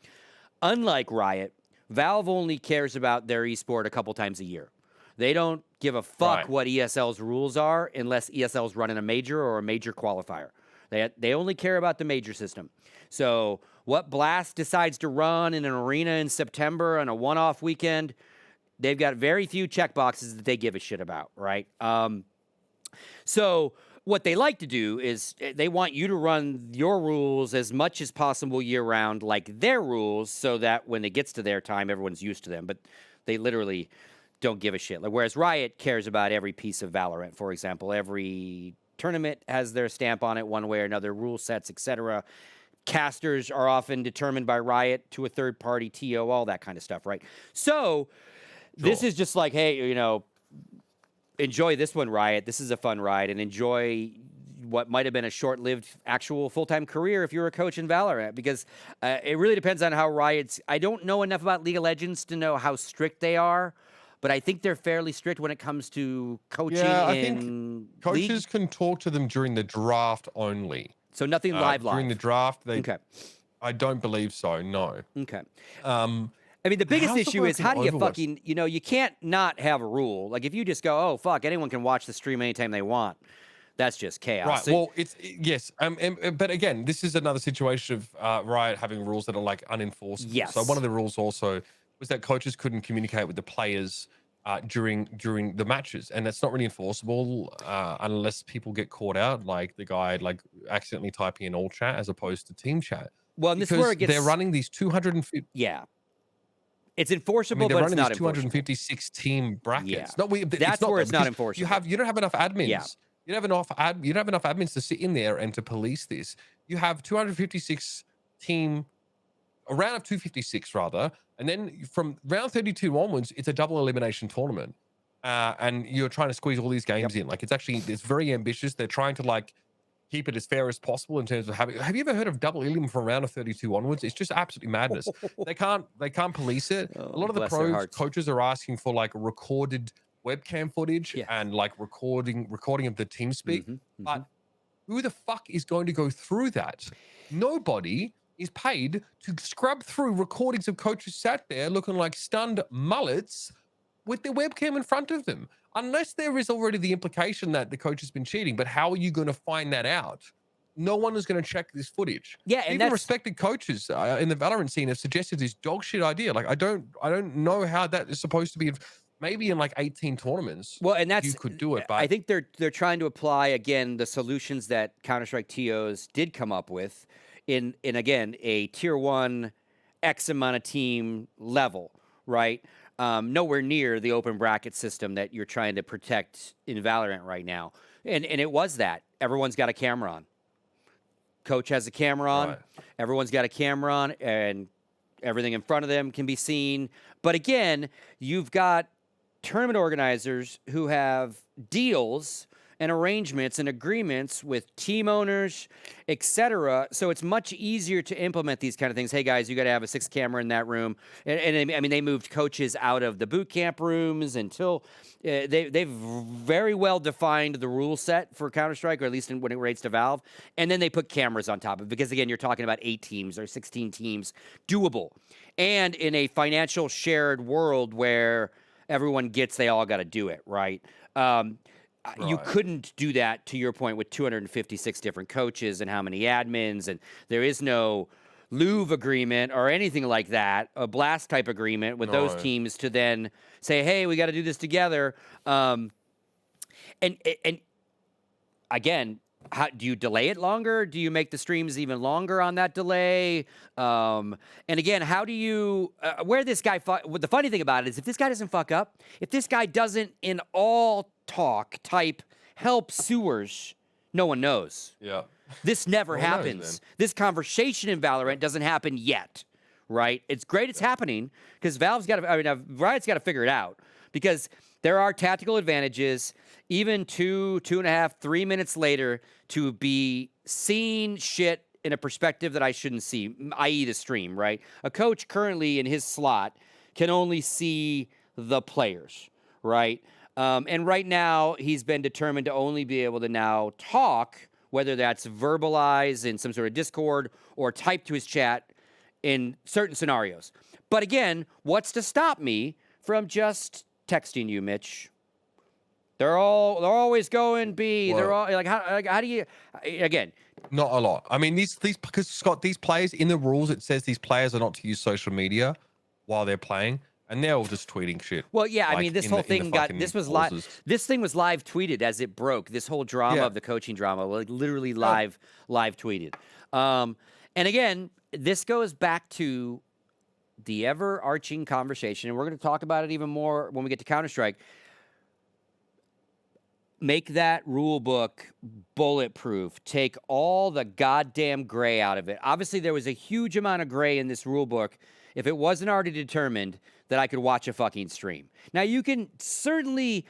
unlike Riot, Valve only cares about their esport a couple times a year. They don't give a fuck what ESL's rules are unless ESL's running a major or a major qualifier. They only care about the major system. So what Blast decides to run in an arena in September on a one-off weekend, they've got very few checkboxes that they give a shit about, right? So what they like to do is they want you to run your rules as much as possible year-round like their rules, so that when it gets to their time, everyone's used to them. But they literally don't give a shit. Like, whereas Riot cares about every piece of Valorant, for example. Every tournament has their stamp on it one way or another, rule sets, etc. Casters are often determined by Riot to a third-party TO, all that kind of stuff, right? So this is just like, hey, enjoy this one, Riot. This is a fun ride, and enjoy what might have been a short-lived actual full-time career if you're a coach in Valorant, because it really depends on how Riot's... I don't know enough about League of Legends to know how strict they are, but I think they're fairly strict when it comes to coaching. Yeah, I think coaches can talk to them during the draft only. So nothing live. During the draft, I don't believe so, no. Okay. I mean, the biggest issue is, how do you fucking, you can't not have a rule. Like, if you just go, oh, fuck, anyone can watch the stream anytime they want, that's just chaos. Right, well, yes. But again, this is another situation of Riot having rules that are, like, unenforceable. Yes. So one of the rules also was that coaches couldn't communicate with the players during the matches, and that's not really enforceable unless people get caught out, like the guy accidentally typing in all chat as opposed to team chat. Well, and this is where it gets... they're running these 250... Yeah. It's enforceable, they're but it's running not these 256 team brackets. Yeah. That's where it's not enforceable. You don't have enough admins. Yeah. You don't have enough admins to sit in there and to police this. You have 256 team, a round of 256 rather, and then from round 32 onwards, it's a double elimination tournament, and you're trying to squeeze all these games in. Like, it's very ambitious. They're trying to keep it as fair as possible in terms of having... Have you ever heard of double elim from round of 32 onwards? It's just absolutely madness. They can't police it. A lot of the pro coaches are asking for recorded webcam footage and recording of the TeamSpeak. But who the fuck is going to go through that? Nobody is paid to scrub through recordings of coaches sat there looking like stunned mullets with their webcam in front of them. Unless there is already the implication that the coach has been cheating, but how are you going to find that out? No one is going to check this footage. Yeah, and even respected coaches in the Valorant scene have suggested this dog shit idea. Like, I don't know how that is supposed to be. Maybe in 18 tournaments, well, and that's, you could do it. But I think they're trying to apply again the solutions that Counter-Strike TOs did come up with in again a tier 1 X amount of team level, right? Nowhere near the open bracket system that you're trying to protect in Valorant right now. And it was that. Everyone's got a camera on. Coach has a camera on. Right. Everyone's got a camera on, and everything in front of them can be seen. But again, you've got tournament organizers who have deals and arrangements and agreements with team owners, etc. So it's much easier to implement these kind of things. Hey guys, you got to have a 6 camera in that room. And I mean, they moved coaches out of the boot camp rooms until they've very well defined the rule set for Counter-Strike, or at least when it relates to Valve. And then they put cameras on top of it, because again, you're talking about 8 teams or 16 teams, doable. And in a financial shared world where everyone gets, they all got to do it, right? You couldn't do that, to your point, with 256 different coaches and how many admins, and there is no Louvre agreement or anything like that, a Blast type agreement with those teams to then say, hey, we got to do this together. And again, how do you delay it longer? Do you make the streams even longer on that delay? And again, how do you where this guy? The funny thing about it is, if this guy doesn't fuck up, if this guy doesn't in all talk type help sewers, no one knows. Yeah. This never No one knows, happens. man. This conversation in Valorant doesn't happen yet, right? It's great it's happening because Riot's got to figure it out, because there are tactical advantages, even 2.5, 3 minutes later, to be seeing shit in a perspective that I shouldn't see, i.e. the stream, right? A coach currently in his slot can only see the players, right? And right now, he's been determined to only be able to now talk, whether that's verbalize in some sort of Discord or type to his chat in certain scenarios. But again, what's to stop me from just texting you, Mitch? They're always going B. Well, they're all like how do you again? Not a lot. I mean, these because Scott, these players in the rules, it says these players are not to use social media while they're playing, and they're all just tweeting shit. Well, yeah, I mean, this whole thing got fucking this was pauses. live. This thing was live tweeted as it broke. This whole drama Yeah. of the coaching drama, like literally live tweeted. And again, this goes back to the ever-arching conversation, and we're going to talk about it even more when we get to Counter-Strike. Make that rule book bulletproof. Take all the goddamn gray out of it. Obviously, there was a huge amount of gray in this rule book if it wasn't already determined that I could watch a fucking stream. Now, you can certainly,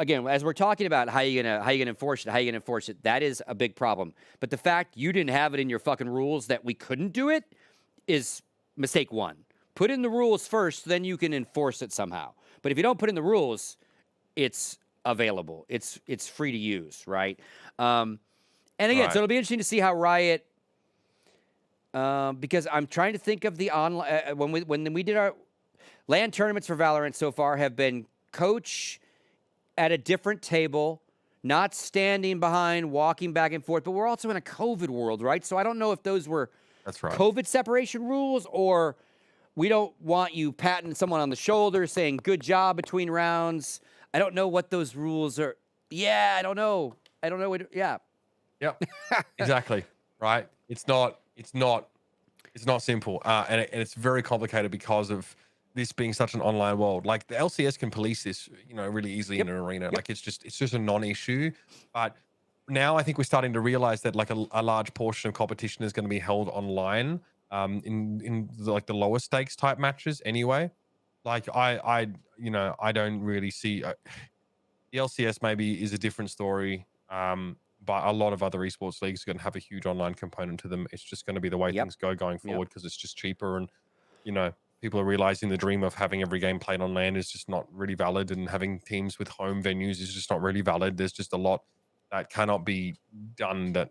again, as we're talking about how you gonna enforce it, that is a big problem. But the fact you didn't have it in your fucking rules that we couldn't do it is mistake one. Put in the rules first, then you can enforce it somehow. But if you don't put in the rules, it's available. It's free to use, right? And again, Right. so it'll be interesting to see how Riot, because I'm trying to think of the online when we did our LAN tournaments for Valorant so far have been coach at a different table, not standing behind, walking back and forth. But we're also in a COVID world, right? So I don't know if those were That's right. COVID separation rules, or we don't want you patting someone on the shoulder saying good job between rounds. I don't know what those rules are. Yeah, I don't know. Yeah. Yep. Exactly. Right. It's not simple. And it's very complicated because of this being such an online world. Like the LCS can police this, really easily in an arena. Like it's just a non-issue. But now I think we're starting to realize that like a large portion of competition is going to be held online, in the lower stakes type matches anyway. Like I don't really see the LCS maybe is a different story. But a lot of other esports leagues are going to have a huge online component to them. It's just going to be the way things go going forward, because it's just cheaper, and people are realizing the dream of having every game played on LAN is just not really valid, and having teams with home venues is just not really valid. There's just a lot that cannot be done. That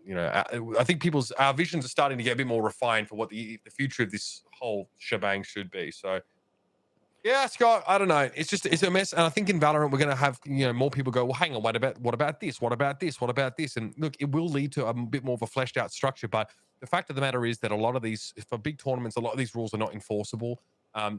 I think our visions are starting to get a bit more refined for what the future of this whole shebang should be. So. Yeah, Scott, I don't know. It's a mess. And I think in Valorant, we're going to have, more people go, well, hang on, what about this? What about this? What about this? And look, it will lead to a bit more of a fleshed out structure. But the fact of the matter is that a lot of these, for big tournaments, a lot of these rules are not enforceable.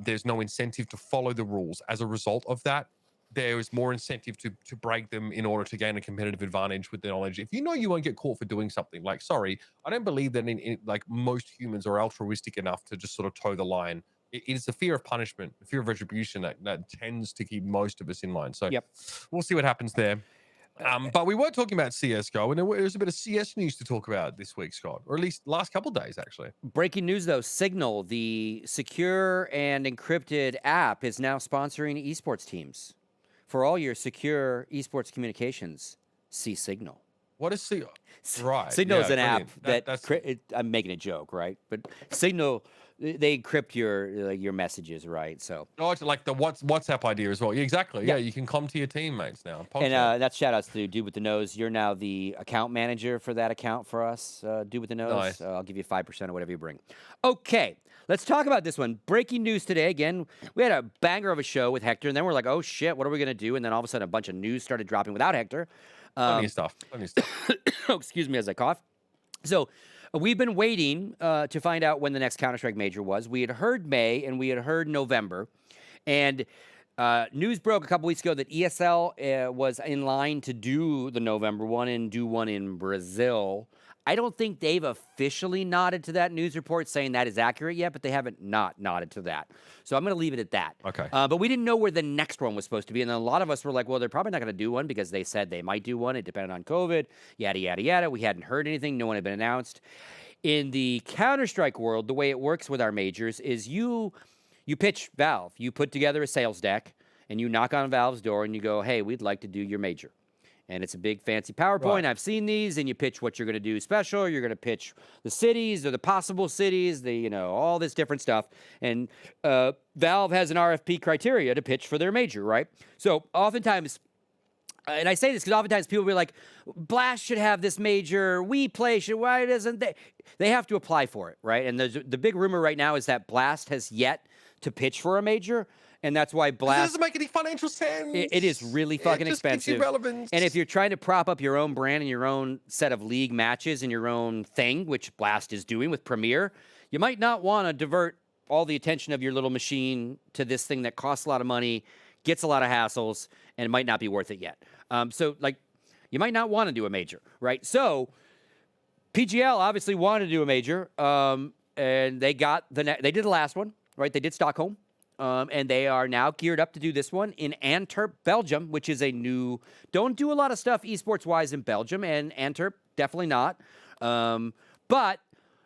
There's no incentive to follow the rules. As a result of that, there is more incentive to break them in order to gain a competitive advantage with the knowledge. If you know you won't get caught for doing something, like, sorry, I don't believe that like most humans are altruistic enough to just sort of toe the line. It is the fear of punishment, the fear of retribution that tends to keep most of us in line. So we'll see what happens there. But we were talking about CSGO, and there was a bit of CS news to talk about this week, Scott, or at least last couple of days, actually. Breaking news, though. Signal, the secure and encrypted app, is now sponsoring esports teams. For all your secure esports communications, see Signal. What is Signal? Right. Signal is an brilliant. app I'm making a joke, right? But Signal, they encrypt your messages, right? So. Oh, it's like the WhatsApp idea as well. Yeah, exactly. Yeah, you can come to your teammates now. And that's shout outs to Dude with the Nose. You're now the account manager for that account for us, Dude with the Nose. Nice. I'll give you 5% or whatever you bring. Okay, let's talk about this one. Breaking news today. Again, we had a banger of a show with Hector, and then we're like, oh shit, what are we going to do? And then all of a sudden, a bunch of news started dropping without Hector. Plenty of stuff. Oh, excuse me as I cough. So we've been waiting to find out when the next Counter-Strike major was. We had heard May and we had heard November. And News broke a couple weeks ago that ESL was in line to do the November one and do one in Brazil. I don't think they've officially nodded to that news report saying that is accurate yet, but they haven't not nodded to that. So I'm going to leave it at that. Okay. But we didn't know where the next one was supposed to be. And then a lot of us were like, well, they're probably not going to do one because they said they might do one. It depended on COVID, yada, yada, yada. We hadn't heard anything. No one had been announced. In the Counter-Strike world, the way it works with our majors is you pitch Valve. You put together a sales deck, and you knock on Valve's door, and you go, hey, we'd like to do your major. And it's a big fancy PowerPoint. Right. I've seen these, and you pitch what you're going to do special. You're going to pitch the cities or the possible cities, all this different stuff. And Valve has an RFP criteria to pitch for their major, right? So oftentimes, and I say this because oftentimes people will be like, Blast should have this major. We play should. Why doesn't they? They have to apply for it, right? And the big rumor right now is that Blast has yet to pitch for a major. And that's why Blast... It doesn't make any financial sense. It is really fucking expensive. Irrelevant. And if you're trying to prop up your own brand and your own set of league matches and your own thing, which Blast is doing with Premier, you might not want to divert all the attention of your little machine to this thing that costs a lot of money, gets a lot of hassles, and it might not be worth it yet. You might not want to do a major, right? So PGL obviously wanted to do a major, and they did the last one, right? They did Stockholm. And they are now geared up to do this one in Antwerp, Belgium, which is don't do a lot of stuff esports-wise in Belgium, and Antwerp, definitely not. But...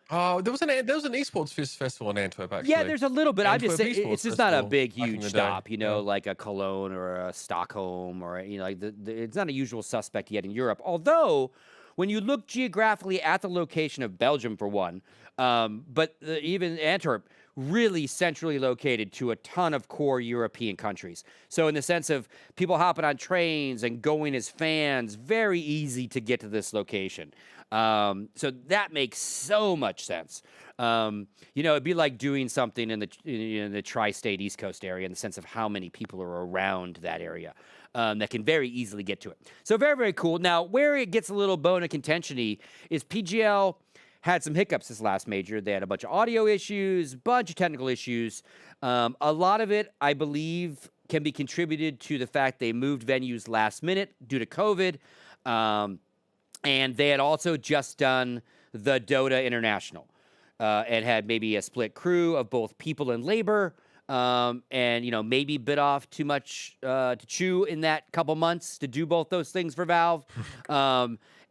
Oh, there was an esports festival in Antwerp, actually. Yeah, there's a little bit. I'm just saying, it's just not a big, huge stop, yeah. like a Cologne or a Stockholm or, it's not a usual suspect yet in Europe. Although, when you look geographically at the location of Belgium, for one, but even Antwerp, really centrally located to a ton of core European countries. So in the sense of people hopping on trains and going as fans, very easy to get to this location. So that makes so much sense. It'd be like doing something in the tri-state East Coast area in the sense of how many people are around that area. That can very easily get to it. So very, very cool. Now, where it gets a little bone of contention-y is PGL had some hiccups this last major. They had a bunch of audio issues, bunch of technical issues. A lot of it, I believe, can be contributed to the fact they moved venues last minute due to COVID. And they had also just done the Dota International and had maybe a split crew of both people and labor. And maybe bit off too much to chew in that couple months to do both those things for Valve.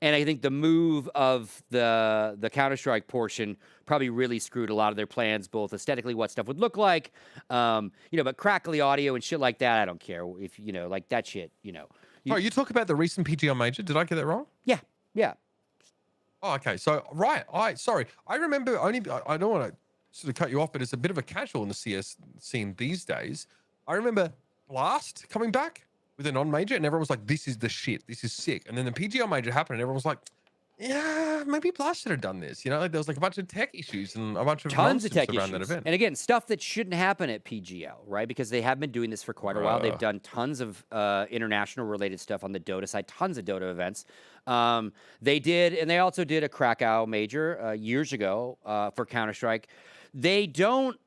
And I think the move of the Counter-Strike portion probably really screwed a lot of their plans, both aesthetically, what stuff would look like, but crackly audio and shit like that, I don't care. If, like that shit, You talk about the recent PGL major. Did I get that wrong? Yeah. Oh, okay. So, right. Sorry. I remember I don't want to sort of cut you off, but it's a bit of a casual in the CS scene these days. I remember Blast coming back with a non-major, and everyone was like, this is the shit. This is sick. And then the PGL major happened, and everyone was like, yeah, maybe Blast should have done this. There was like a bunch of tech issues and a bunch of tons of tech around issues. that event. And again, stuff that shouldn't happen at PGL, right? Because they have been doing this for quite a while. They've done tons of international related stuff on the Dota side, tons of Dota events. They also did a Krakow major years ago for Counter-Strike. They don't...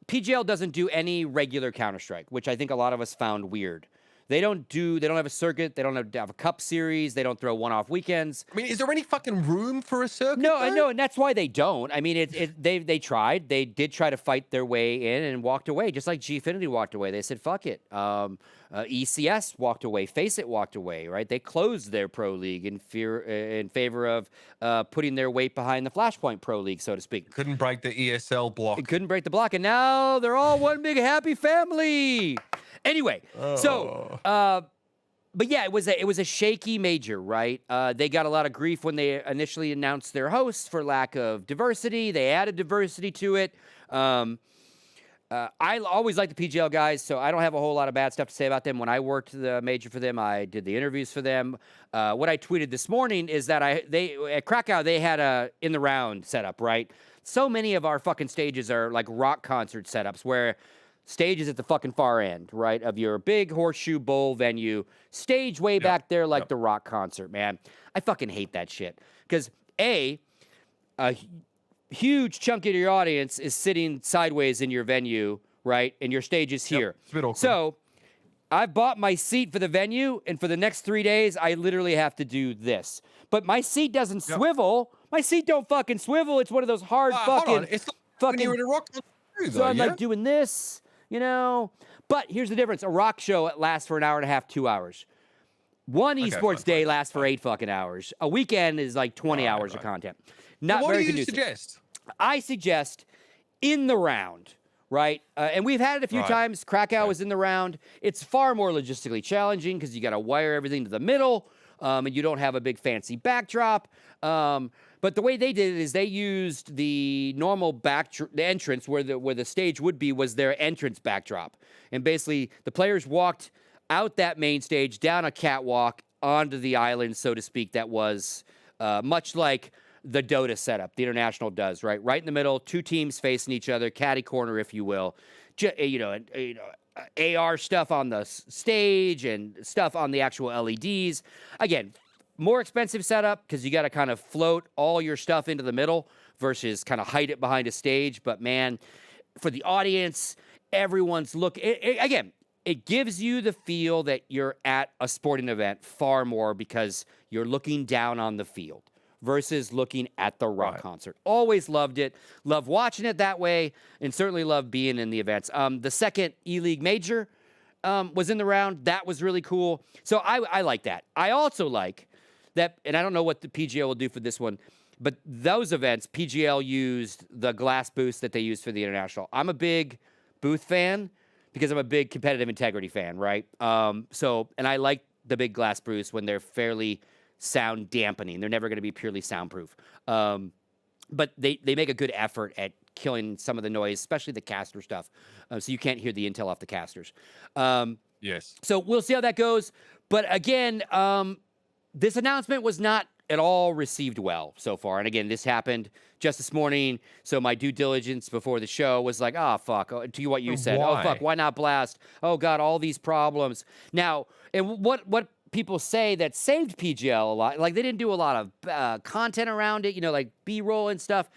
PGL doesn't do any regular Counter-Strike, which I think a lot of us found weird. They don't have a circuit. They don't have a cup series. They don't throw one-off weekends. I mean, is there any fucking room for a circuit? No, I know, and that's why they don't. I mean, they tried. They did try to fight their way in and walked away, just like Gfinity walked away. They said, fuck it. ECS walked away. Faceit walked away, right? They closed their pro league in favor of putting their weight behind the Flashpoint Pro League, so to speak. Couldn't break the ESL block. It couldn't break the block, and now they're all one big happy family. Anyway, but yeah, it was a shaky major, right? They got a lot of grief when they initially announced their hosts for lack of diversity. They added diversity to it. I always like the PGL guys, so I don't have a whole lot of bad stuff to say about them. When I worked the major for them, I did the interviews for them. What I tweeted this morning is that at Krakow they had a in the round setup, right? So many of our fucking stages are like rock concert setups where stage is at the fucking far end, right, of your big horseshoe bowl venue. Stage way back there like the rock concert, man. I fucking hate that shit. Because, a huge chunk of your audience is sitting sideways in your venue right? And your stage is here. It's a bit awkward. So I bought my seat for the venue, and for the next 3 days, I literally have to do this. But my seat doesn't swivel. My seat don't fucking swivel. It's one of those hard fucking... Hold on. It's like when you're in a rock concert too, So though, I'm yeah? like doing this, you know. But here's the difference. A rock show, it lasts for an hour and a half, 2 hours. One esports day lasts for 8 fucking hours. A weekend is like 20 hours of content. Not what very do you conducive. suggest? I suggest in the round, right? And we've had it a few times. Krakow was in the round. It's far more logistically challenging because you got to wire everything to the middle, and you don't have a big fancy backdrop. But the way they did it is they used the normal the entrance where the stage would be was their entrance backdrop, and basically the players walked out that main stage, down a catwalk onto the island, so to speak. That was much like the Dota setup, the International does, right? Right in the middle, 2 teams facing each other, catty corner, if you will. AR stuff on the stage and stuff on the actual LEDs. Again, more expensive setup because you got to kind of float all your stuff into the middle versus kind of hide it behind a stage. But man, for the audience, everyone's again, it gives you the feel that you're at a sporting event far more because you're looking down on the field versus looking at the rock concert. Always loved it. Love watching it that way, and certainly love being in the events. The second E-League Major was in the round. That was really cool. So I like that. I also like that, and I don't know what the PGL will do for this one, but those events, PGL used the glass booths that they used for the International. I'm a big booth fan because I'm a big competitive integrity fan, right? And I like the big glass booths when they're fairly sound dampening. They're never going to be purely soundproof. But they make a good effort at killing some of the noise, especially the caster stuff. So you can't hear the intel off the casters. Yes. So we'll see how that goes. But again, this announcement was not at all received well so far. And again, this happened just this morning. So my due diligence before the show was like, fuck, to what you said. Why? Oh, fuck, why not blast? Oh, God, all these problems. Now, and what people say that saved PGL a lot, like they didn't do a lot of content around it, like B-roll and stuff.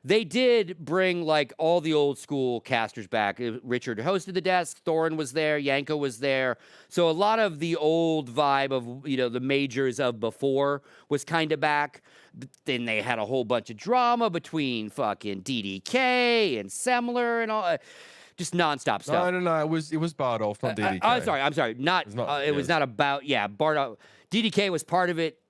They did bring like all the old school casters back. Richard hosted the desk. Thorin was there. Yanko was there. So a lot of the old vibe of, the majors of before was kind of back. But then they had a whole bunch of drama between fucking DDK and Semler and all. Just nonstop stuff. No. It was Bardolph, not DDK. I'm sorry. It was not about, Bardolph. DDK was part of it.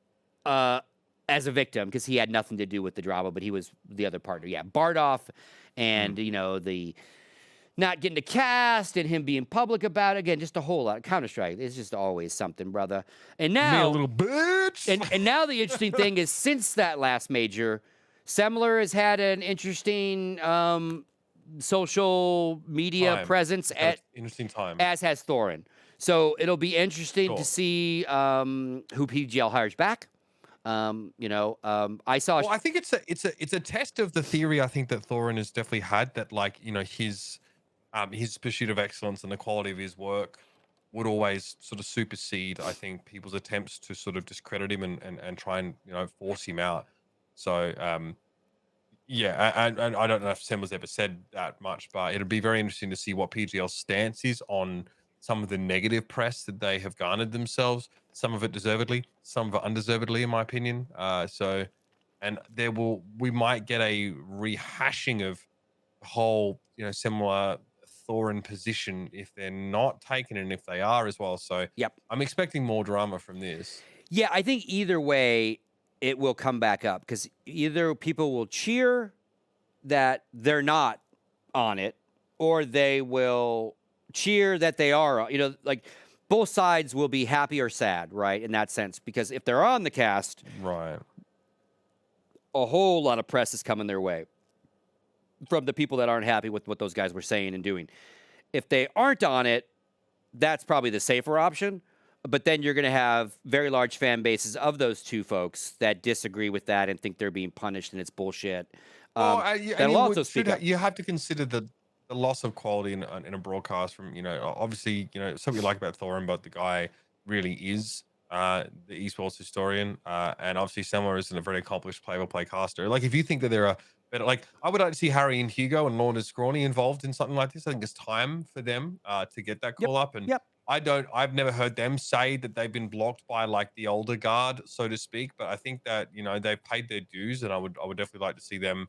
As a victim, because he had nothing to do with the drama, but he was the other partner. Yeah, Bardolph and, the not getting to cast and him being public about it. Again, just a whole lot. Counter-Strike, it's just always something, brother. And now... Me a little bitch! And now the interesting thing is, since that last major, Semler has had an interesting social media presence interesting time. as has Thorin. So it'll be interesting to see who PGL hires back. I saw. Well, I think it's a test of the theory. I think that Thorin has definitely had that, his pursuit of excellence and the quality of his work would always sort of supersede, I think, people's attempts to sort of discredit him and try and force him out. So and I don't know if Sam was ever said that much, but it'll be very interesting to see what PGL's stance is on some of the negative press that they have garnered themselves, some of it deservedly, some of it undeservedly, in my opinion. And we might get a rehashing of the whole, similar Thorin position if they're not taken and if they are as well. So I'm expecting more drama from this. Yeah, I think either way it will come back up because either people will cheer that they're not on it or they will cheer that they are, both sides will be happy or sad, right? In that sense, because if they're on the cast, right, a whole lot of press is coming their way from the people that aren't happy with what those guys were saying and doing. If they aren't on it, that's probably the safer option. But then you're going to have very large fan bases of those two folks that disagree with that and think they're being punished and it's bullshit. That'll also speak up. You have to consider the loss of quality in a broadcast from, obviously, something you like about Thorin, but the guy really is the esports historian. And obviously Semler isn't a very accomplished play-by-play caster. Like, if you think that there are But like, I would like to see Harry and Hugo and Lorna Scrawny involved in something like this. I think it's time for them to get that Yep. call up. And Yep. I've never heard them say that they've been blocked by like the older guard, so to speak. But I think that, they've paid their dues, and I would definitely like to see them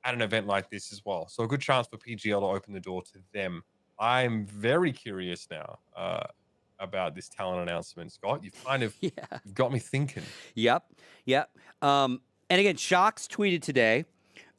at an event like this as well. So a good chance for PGL to open the door to them. I'm very curious now about this talent announcement, Scott. Yeah. You've got me thinking. Yep. Yep. And again, Shocks tweeted today.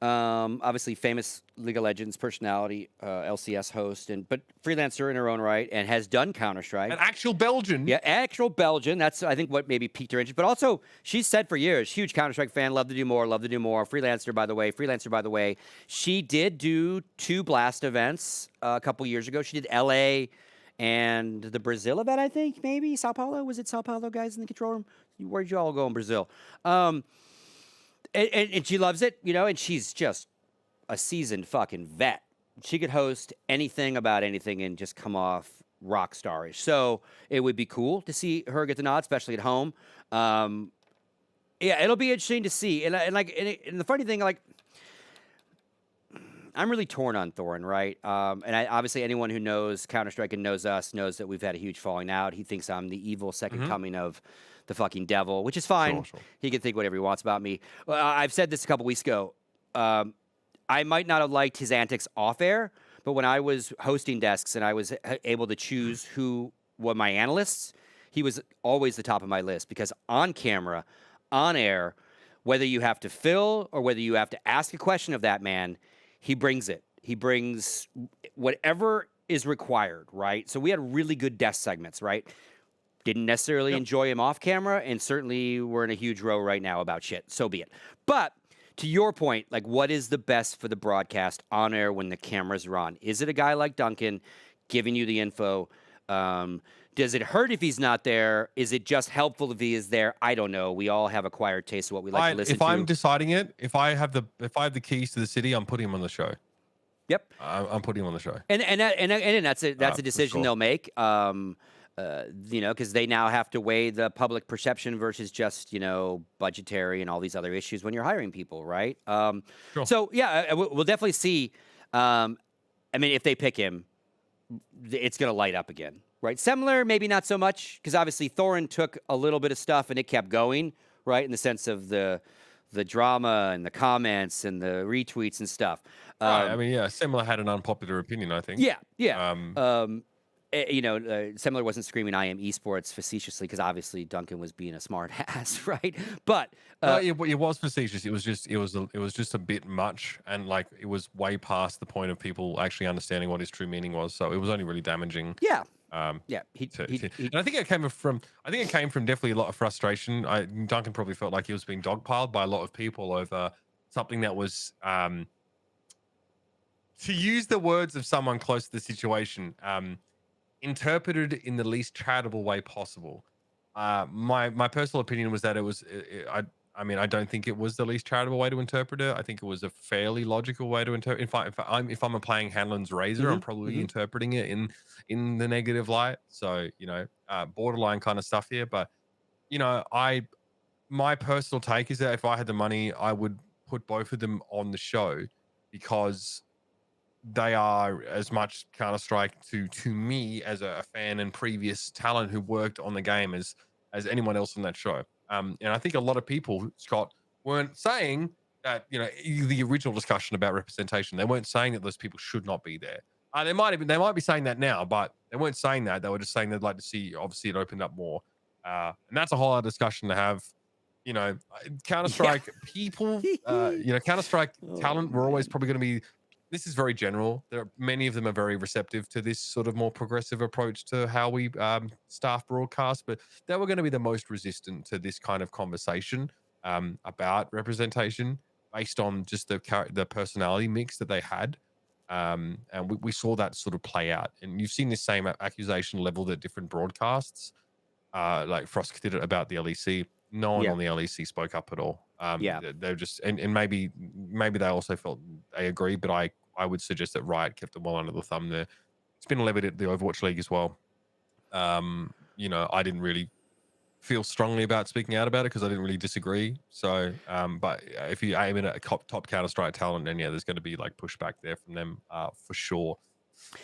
Obviously, famous League of Legends personality, LCS host, but freelancer in her own right, and has done Counter-Strike. An actual Belgian. Yeah, actual Belgian. That's, I think, what maybe piqued her interest. But also, she's said for years, huge Counter-Strike fan, love to do more. Freelancer, by the way. She did do 2 Blast events a couple years ago. She did LA and the Brazil event, I think, maybe. Sao Paulo? Was it Sao Paulo, guys, in the control room? Where'd you all go in Brazil? And she loves it, and she's just a seasoned fucking vet. She could host anything about anything and just come off rock starish. So it would be cool to see her get the nod, especially at home. Yeah, it'll be interesting to see. And the funny thing, like, I'm really torn on Thorin, right? And obviously anyone who knows Counter-Strike and knows us knows that we've had a huge falling out. He thinks I'm the evil second coming of the fucking devil, which is fine. Sure. He can think whatever he wants about me. I've said this a couple weeks ago. I might not have liked his antics off air, but when I was hosting desks and I was able to choose who were my analysts, he was always the top of my list, because on camera, on air, whether you have to fill or whether you have to ask a question of that man, he brings it. He brings whatever is required, right? So we had really good desk segments, right? Didn't necessarily enjoy him off camera, and certainly we're in a huge row right now about shit. So be it. But to your point, like, what is the best for the broadcast on air when the cameras are on? Is it a guy like Duncan giving you the info? Does it hurt if he's not there? Is it just helpful if he is there? I don't know. We all have acquired taste of what we like to listen to. If I'm deciding it, if I have the keys to the city, I'm putting him on the show. Yep. I'm putting him on the show. And that's a decision they'll make. Because they now have to weigh the public perception versus just, budgetary and all these other issues when you're hiring people, right? Sure. So, yeah, we'll definitely see. If they pick him, it's going to light up again, right? Semler, maybe not so much, because obviously Thorin took a little bit of stuff and it kept going, right, in the sense of the drama and the comments and the retweets and stuff. Right. Semler had an unpopular opinion, I think. Yeah. Semler wasn't screaming "I am esports" facetiously, because obviously Duncan was being a smart ass, right? But it was facetious. It was just a bit much, and like it was way past the point of people actually understanding what his true meaning was. So it was only really damaging. Yeah. And I think it came from definitely a lot of frustration. Duncan probably felt like he was being dogpiled by a lot of people over something that was, to use the words of someone close to the situation, interpreted in the least charitable way possible. My personal opinion was that it was. I don't think it was the least charitable way to interpret it. I think it was a fairly logical way to interpret. If I'm playing Hanlon's Razor, I'm probably interpreting it in the negative light. So borderline kind of stuff here. But my personal take is that if I had the money, I would put both of them on the show, because they are as much Counter-Strike to me as a fan and previous talent who worked on the game as anyone else on that show. And I think a lot of people, Scott, weren't saying that, the original discussion about representation, they weren't saying that those people should not be there. They might be saying that now, but they weren't saying that. They were just saying they'd like to see, obviously, it opened up more. And that's a whole other discussion to have. Counter-Strike people, Counter-Strike talent, we're always probably going to be. This is very general. Many of them are very receptive to this sort of more progressive approach to how we staff broadcast, but they were going to be the most resistant to this kind of conversation about representation based on just the personality mix that they had. And we saw that sort of play out. And you've seen this same accusation leveled at different broadcasts. Like Frost did it about the LEC. No one on the LEC spoke up at all. They're just, and maybe they also felt they agree, but I would suggest that Riot kept them well under the thumb there. It's been levied at the Overwatch League as well. I didn't really feel strongly about speaking out about it because I didn't really disagree. So, but if you aim at a top Counter-Strike talent, then yeah, there's going to be like pushback there from them for sure.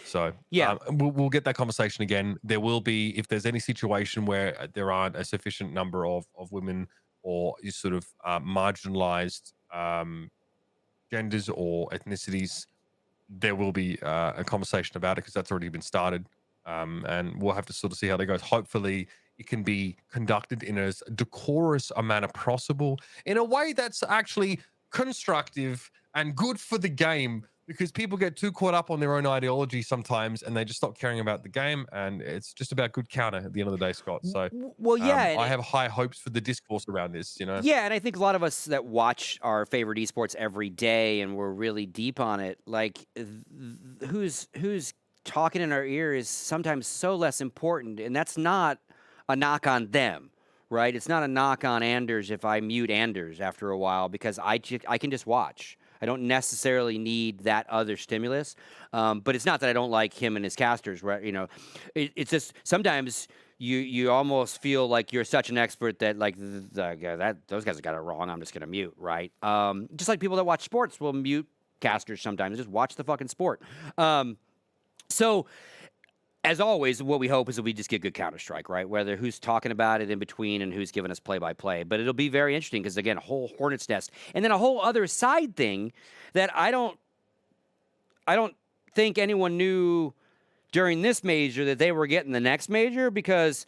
So Yeah. we'll get that conversation again. There will be, if there's any situation where there aren't a sufficient number of women or is sort of marginalized genders or ethnicities, there will be a conversation about it because that's already been started. And we'll have to sort of see how that goes. Hopefully it can be conducted in as decorous a manner possible, in a way that's actually constructive and good for the game, because people get too caught up on their own ideology sometimes and they just stop caring about the game, and it's just about good counter at the end of the day, Scott. So well, yeah, I have high hopes for the discourse around this, you know? Yeah, and I think a lot of us that watch our favorite esports every day and we're really deep on it, like who's talking in our ear is sometimes so less important, and that's not a knock on them, right? It's not a knock on Anders if I mute Anders after a while because I can just watch. I don't necessarily need that other stimulus, but it's not that I don't like him and his casters, right? You know, it's just sometimes you almost feel like you're such an expert that like those guys got it wrong. I'm just gonna mute, right? Just like people that watch sports will mute casters sometimes. Just watch the fucking sport. So, as always, what we hope is that we just get good Counter-Strike, right? Whether who's talking about it in between and who's giving us play-by-play. But it'll be very interesting because, again, a whole hornet's nest. And then a whole other side thing that I don't think anyone knew during this major that they were getting the next major, because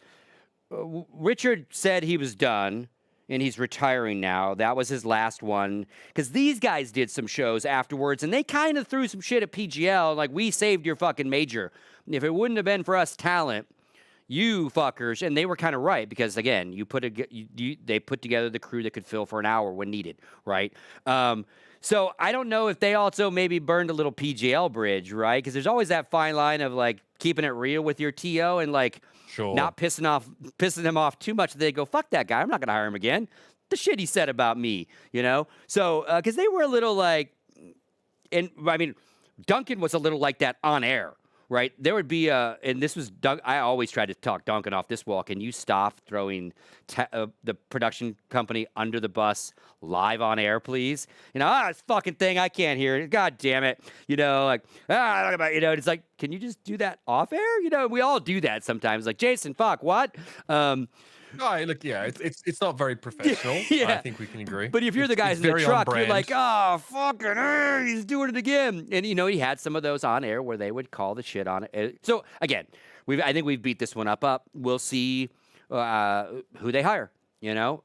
Richard said he was done and he's retiring now. That was his last one, because these guys did some shows afterwards and they kind of threw some shit at PGL, like, we saved your fucking major. If it wouldn't have been for us talent, you fuckers, and they were kind of right, because again, they put together the crew that could fill for an hour when needed, right? So I don't know if they also maybe burned a little PGL bridge, right? Because there's always that fine line of like keeping it real with your TO and like not pissing them off too much that they go, fuck that guy, I'm not gonna hire him again. The shit he said about me, you know? So because they were a little like, and I mean, Duncan was a little like that on air. Right, there would be and this was I always tried to talk Duncan off this wall. Can you stop throwing the production company under the bus live on air, please? You know, this fucking thing, I can't hear it. God damn it. You know, like, you know, it's like, can you just do that off air? You know, we all do that sometimes. Like, Jason, fuck, what? No, look, yeah, it's not very professional. Yeah. I think we can agree. But if you're the guys in the truck, you're like, oh, fucking, he's doing it again. And, you know, he had some of those on air where they would call the shit on it. So, again, I think we've beat this one up. We'll see who they hire, you know?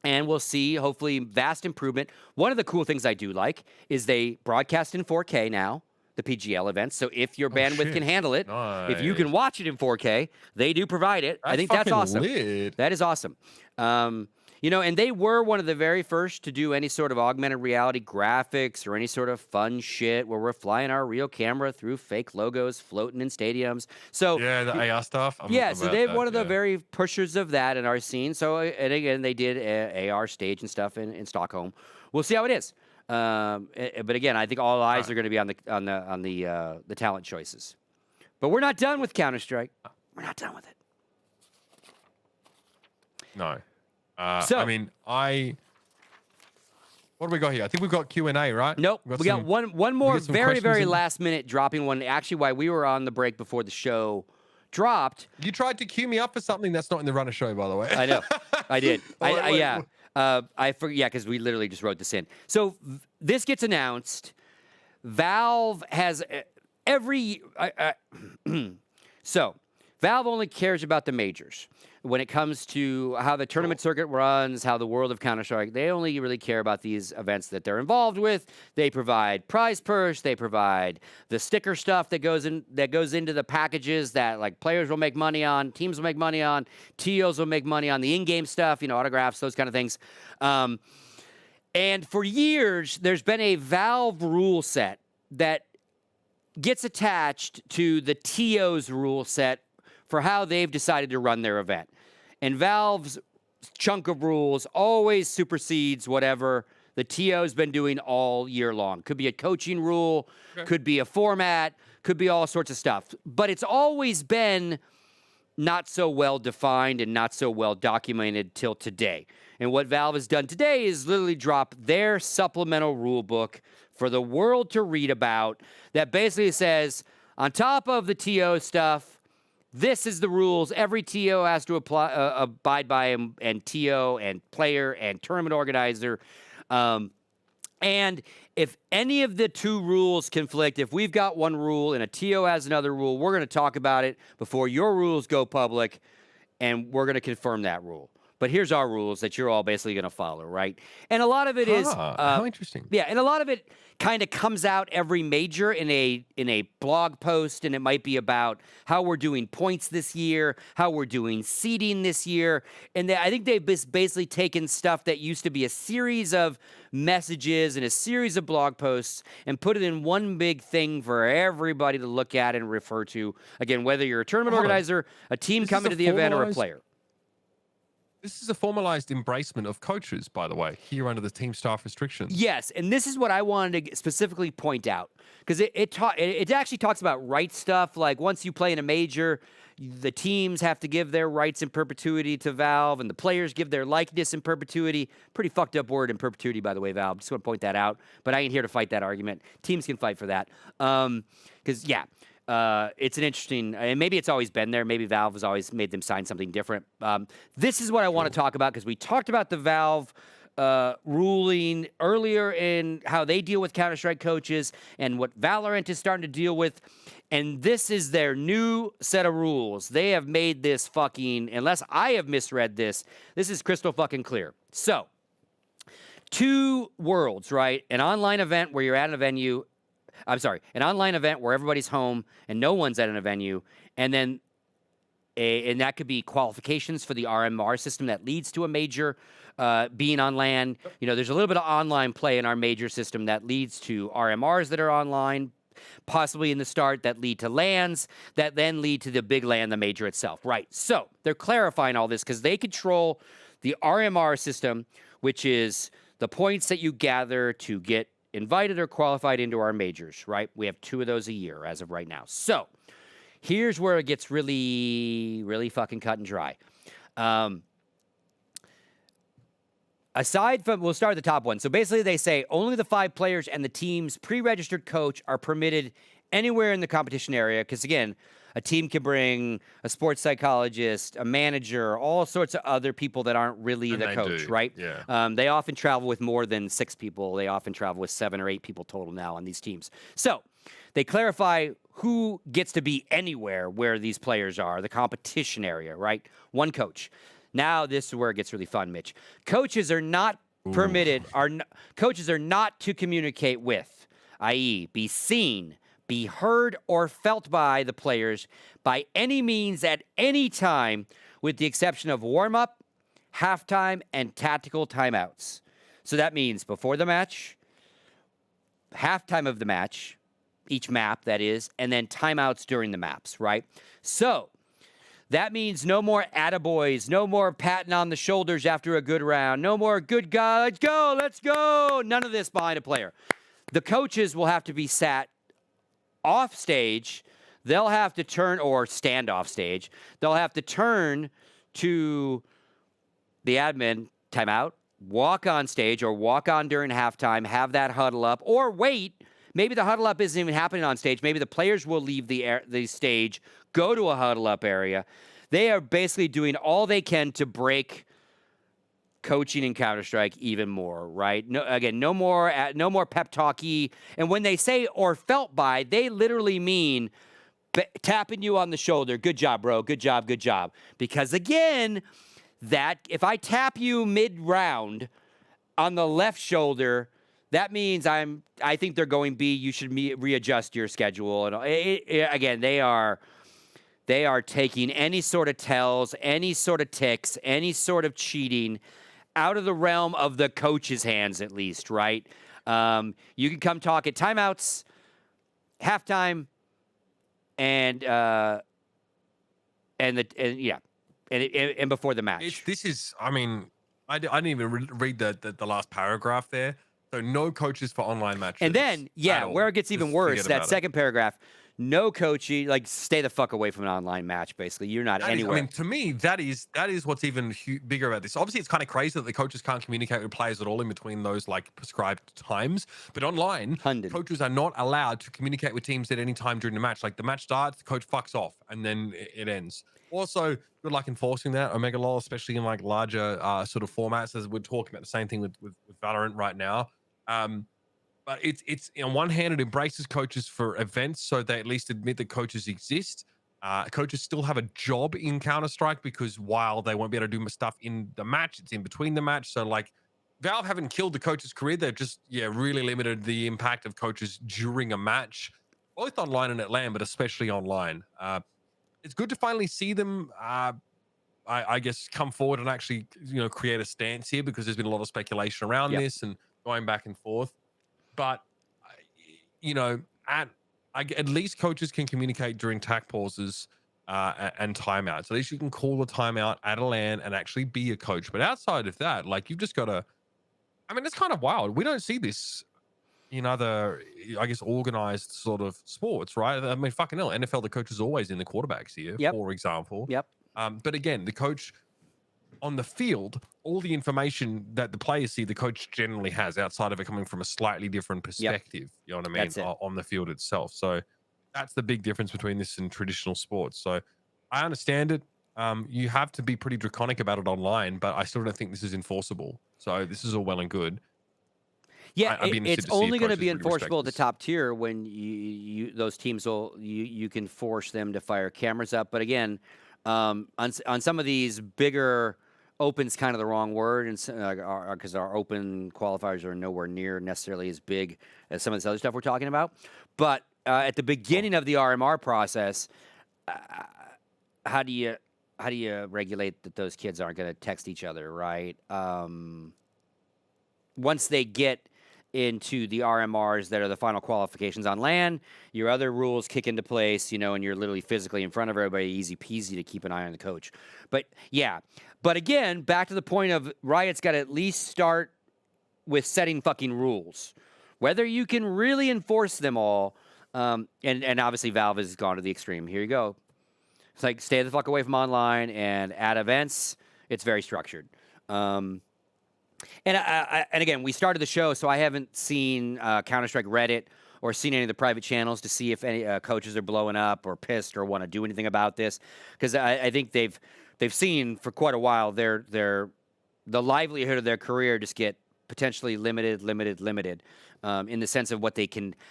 And we'll see, hopefully, vast improvement. One of the cool things I do like is they broadcast in 4K now, the PGL events. So if your bandwidth can handle it, if you can watch it in 4K, they do provide it. I think that's awesome. Lit. That is awesome. You know, and they were one of the very first to do any sort of augmented reality graphics or any sort of fun shit where we're flying our real camera through fake logos floating in stadiums. So yeah, the AR stuff. So they're one of the very pushers of that in our scene. So, and again, they did AR stage and stuff in Stockholm. We'll see how it is. But again, I think all eyes are going to be on the talent choices. But we're not done with Counter-Strike. We're not done with it. No. I mean, what do we got here? I think we've got Q&A, right? Nope. We got one more very last minute dropping one. Actually, while we were on the break before the show dropped. You tried to cue me up for something that's not in the runner show, by the way. I know. I did. Yeah. I forget, yeah, because we literally just wrote this in. So this gets announced. Valve has so Valve only cares about the majors. When it comes to how the tournament circuit runs, how the world of Counter-Strike, they only really care about these events that they're involved with. They provide prize purse. They provide the sticker stuff that goes into the packages that like players will make money on, teams will make money on, TOs will make money on the in-game stuff, you know, autographs, those kind of things. And for years, there's been a Valve rule set that gets attached to the TO's rule set for how they've decided to run their event. And Valve's chunk of rules always supersedes whatever the TO's been doing all year long. Could be a coaching rule, could be a format, could be all sorts of stuff. But it's always been not so well defined and not so well documented till today. And what Valve has done today is literally drop their supplemental rule book for the world to read about that basically says, on top of the TO stuff, this is the rules every TO has to abide by, and TO and player and tournament organizer. And if any of the two rules conflict, if we've got one rule and a TO has another rule, we're going to talk about it before your rules go public, and we're going to confirm that rule. But here's our rules that you're all basically going to follow, right? And a lot of it is how interesting. Yeah, and a lot of it kind of comes out every major in a blog post, and it might be about how we're doing points this year, how we're doing seeding this year, and I think they've basically taken stuff that used to be a series of messages and a series of blog posts and put it in one big thing for everybody to look at and refer to. Again, whether you're a tournament organizer, a team coming to the event, or a player. This is a formalized embracement of coaches, by the way, here under the team staff restrictions. Yes, and this is what I wanted to specifically point out, because it actually talks about rights stuff. Like, once you play in a major, the teams have to give their rights in perpetuity to Valve, and the players give their likeness in perpetuity. Pretty fucked up word in perpetuity, by the way, Valve. Just want to point that out. But I ain't here to fight that argument. Teams can fight for that. Because, it's an interesting, and maybe it's always been there. Maybe Valve has always made them sign something different. This is what I want to talk about, because we talked about the Valve ruling earlier in how they deal with Counter-Strike coaches and what Valorant is starting to deal with. And this is their new set of rules. They have made this fucking, unless I have misread this is crystal fucking clear. So, 2 worlds, right? An online event where you're at a venue. An online event where everybody's home and no one's at a venue, and then and that could be qualifications for the RMR system that leads to a major being on LAN. You know, there's a little bit of online play in our major system that leads to RMRs that are online, possibly in the start, that lead to LANs, that then lead to the big LAN, the major itself, right? So they're clarifying all this because they control the RMR system, which is the points that you gather to get invited or qualified into our majors, right? We have 2 of those a year as of right now. So here's where it gets really, really fucking cut and dry. Aside from, we'll start at the top one. So basically they say only the 5 players and the team's pre-registered coach are permitted anywhere in the competition area. Because again, a team can bring a sports psychologist, a manager, all sorts of other people that aren't really the coach, right? Yeah. They often travel with more than 6 people. They often travel with 7 or 8 people total now on these teams. So they clarify who gets to be anywhere where these players are, the competition area, right? 1 coach. Now this is where it gets really fun, Mitch. Coaches are not permitted, coaches are not to communicate with, i.e. be seen, be heard or felt by the players by any means at any time, with the exception of warm-up, halftime, and tactical timeouts. So that means before the match, halftime of the match, each map, that is, and then timeouts during the maps, right? So that means no more attaboys, no more patting on the shoulders after a good round, no more good guy, let's go. None of this behind a player. The coaches will have to be sat off stage. They'll have to turn, or stand off stage. They'll have to turn to the admin, timeout, walk on stage or walk on during halftime, have that huddle up, or wait. Maybe the huddle up isn't even happening on stage. Maybe the players will leave the stage, go to a huddle up area. They are basically doing all they can to break coaching in Counter-Strike even more, right? No more pep talky. And when they say or felt by, they literally mean tapping you on the shoulder. Good job, bro. Good job. Good job. Because again, that if I tap you mid-round on the left shoulder, that means I think they're going B. You should readjust your schedule. And again, they are taking any sort of tells, any sort of ticks, any sort of cheating out of the realm of the coach's hands, at least, right? You can come talk at timeouts, halftime, and before the match. I didn't even read the last paragraph there. So no coaches for online matches. And then, where it gets even worse, that second paragraph, no coaching, like stay the fuck away from an online match. Basically, you're not anywhere. I mean, to me, that is what's even bigger about this. Obviously, it's kind of crazy that the coaches can't communicate with players at all in between those like prescribed times. But online, coaches are not allowed to communicate with teams at any time during the match. Like the match starts, the coach fucks off, and then it ends. Also, good luck enforcing that, Omega Law, especially in like larger sort of formats. As we're talking about the same thing with Valorant right now. But it's on one hand, it embraces coaches for events, so they at least admit that coaches exist. Coaches still have a job in Counter-Strike because while they won't be able to do stuff in the match, it's in between the match. So like Valve haven't killed the coach's career. They've just, really limited the impact of coaches during a match, both online and at LAN, but especially online. It's good to finally see them, I guess, come forward and actually, create a stance here, because there's been a lot of speculation around this and going back and forth. But, at least coaches can communicate during tack pauses and timeouts. At least you can call a timeout at a LAN and actually be a coach. But outside of that, like, you've just got to, it's kind of wild. We don't see this in other, I guess, organized sort of sports, right? Fucking hell, NFL, the coach is always in the quarterback's ear, for example. But again, the coach on the field, all the information that the players see, the coach generally has, outside of it coming from a slightly different perspective, you know what I mean, on the field itself. So that's the big difference between this and traditional sports. So I understand it. You have to be pretty draconic about it online, but I still don't think this is enforceable. So this is all well and good. Yeah, it's only going to be enforceable at the top tier when you those teams you can force them to fire cameras up. But again, on some of these bigger, open's kind of the wrong word, and because our open qualifiers are nowhere near necessarily as big as some of this other stuff we're talking about. But at the beginning of the RMR process, how do you regulate that those kids aren't going to text each other, right? Once they get into the RMRs that are the final qualifications on LAN, your other rules kick into place, and you're literally physically in front of everybody, easy peasy to keep an eye on the coach. But again, back to the point of Riot's got to at least start with setting fucking rules. Whether you can really enforce them all, and obviously Valve has gone to the extreme. Here you go. It's like, stay the fuck away from online, and at events, it's very structured. And again, we started the show, so I haven't seen Counter-Strike Reddit or seen any of the private channels to see if any coaches are blowing up or pissed or want to do anything about this, because I think they've seen for quite a while the livelihood of their career just get potentially limited in the sense of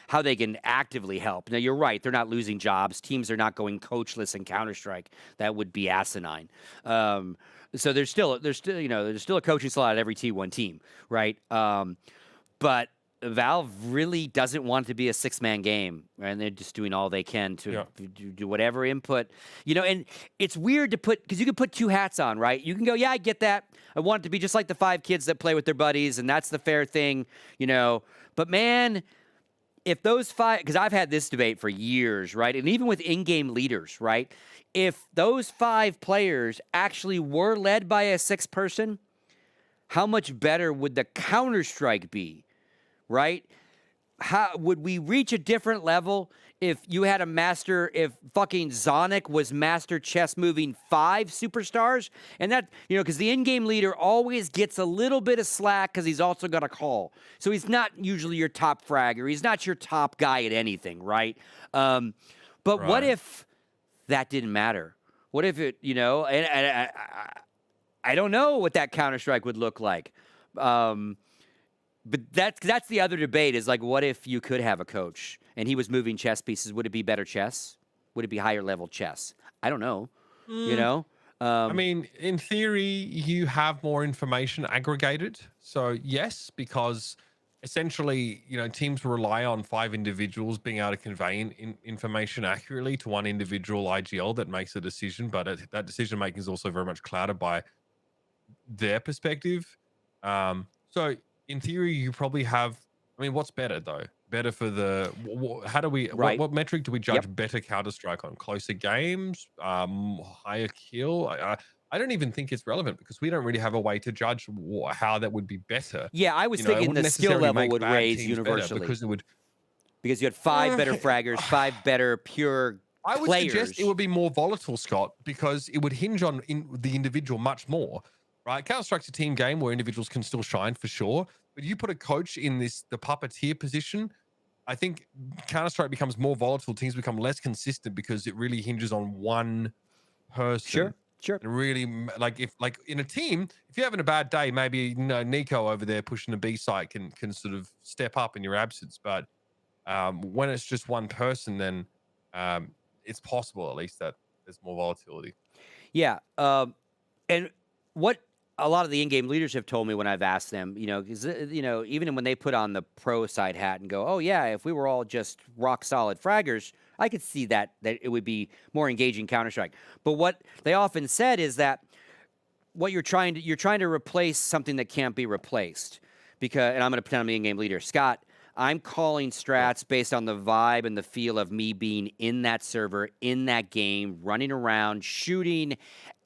how they can actively help. Now, you're right; they're not losing jobs. Teams are not going coachless in Counter-Strike. That would be asinine. So there's still a coaching slot at every T1 team, right? But Valve really doesn't want it to be a 6-man game, and they're just doing all they can to do whatever input, And it's weird to because you can put two hats on, right? You can go, yeah, I get that. I want it to be just like the 5 kids that play with their buddies, and that's the fair thing, But man, if those 5, because I've had this debate for years, right? And even with in-game leaders, right? If those 5 players actually were led by a 6th person, how much better would the Counter-Strike be, right? How would we reach a different level if you had if fucking Zonic was master chess moving 5 superstars? And that, because the in-game leader always gets a little bit of slack because he's also got a call. So he's not usually your top fragger. He's not your top guy at anything, right? But what if that didn't matter? What if it, and I don't know what that Counter-Strike would look like. But that's the other debate is like, what if you could have a coach and he was moving chess pieces? Would it be better chess? Would it be higher level chess? I don't know. In theory, you have more information aggregated. So yes, because essentially, teams rely on 5 individuals being able to convey information accurately to one individual IGL that makes a decision. But that decision making is also very much clouded by their perspective. So in theory, you probably have. What's better though? Better for how do we? Right. What metric do we judge better Counter-Strike on? Closer games, higher kill. I don't even think it's relevant because we don't really have a way to judge how that would be better. Yeah, I was thinking the skill level would raise universally because it would. because you had 5 better fraggers, 5 better pure I would players. suggest it would be more volatile, Scott, because it would hinge on the individual much more, right? Counter-Strike's a team game where individuals can still shine for sure, but you put a coach in the puppeteer position, I think Counter-Strike becomes more volatile. Teams become less consistent because it really hinges on one person. Sure. And really, like in a team, if you're having a bad day, maybe Nico over there pushing the B site can sort of step up in your absence. But when it's just one person, then it's possible at least that there's more volatility. Yeah. And what a lot of the in-game leaders have told me when I've asked them, because, even when they put on the pro side hat and go, oh, yeah, if we were all just rock solid fraggers, I could see that it would be more engaging Counter-Strike. But what they often said is that what you're trying to replace something that can't be replaced. And I'm going to pretend I'm the in-game leader. Scott, I'm calling strats based on the vibe and the feel of me being in that server, in that game, running around, shooting,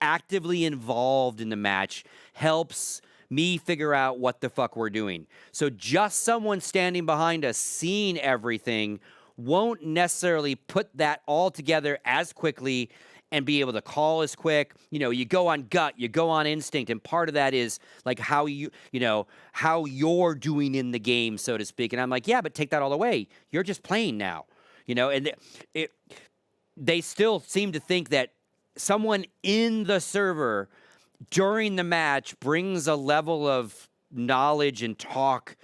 actively involved in the match, helps me figure out what the fuck we're doing. So just someone standing behind us seeing everything won't necessarily put that all together as quickly and be able to call as quick. You go on gut, you go on instinct, and part of that is like how you're doing in the game, so to speak. And I'm like, yeah, but take that all away. You're just playing now, and they still seem to think that someone in the server during the match brings a level of knowledge and talk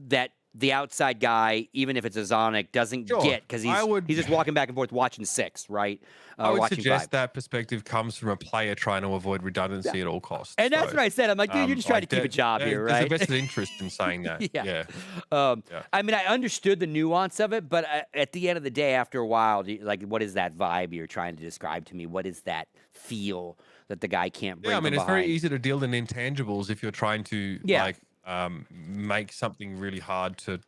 that the outside guy, even if it's a Zonic, doesn't get, because he's just walking back and forth watching 6, right? I would watching suggest 5. That perspective comes from a player trying to avoid redundancy at all costs. And that's what I said. I'm like, dude, you're just trying to keep a job here, right? There's a vested interest in saying that. Yeah. I mean, I understood the nuance of it, but at the end of the day, after a while, what is that vibe you're trying to describe to me? What is that feel that the guy can't bring from it's behind? very easy to deal in intangibles if you're trying to make something really hard to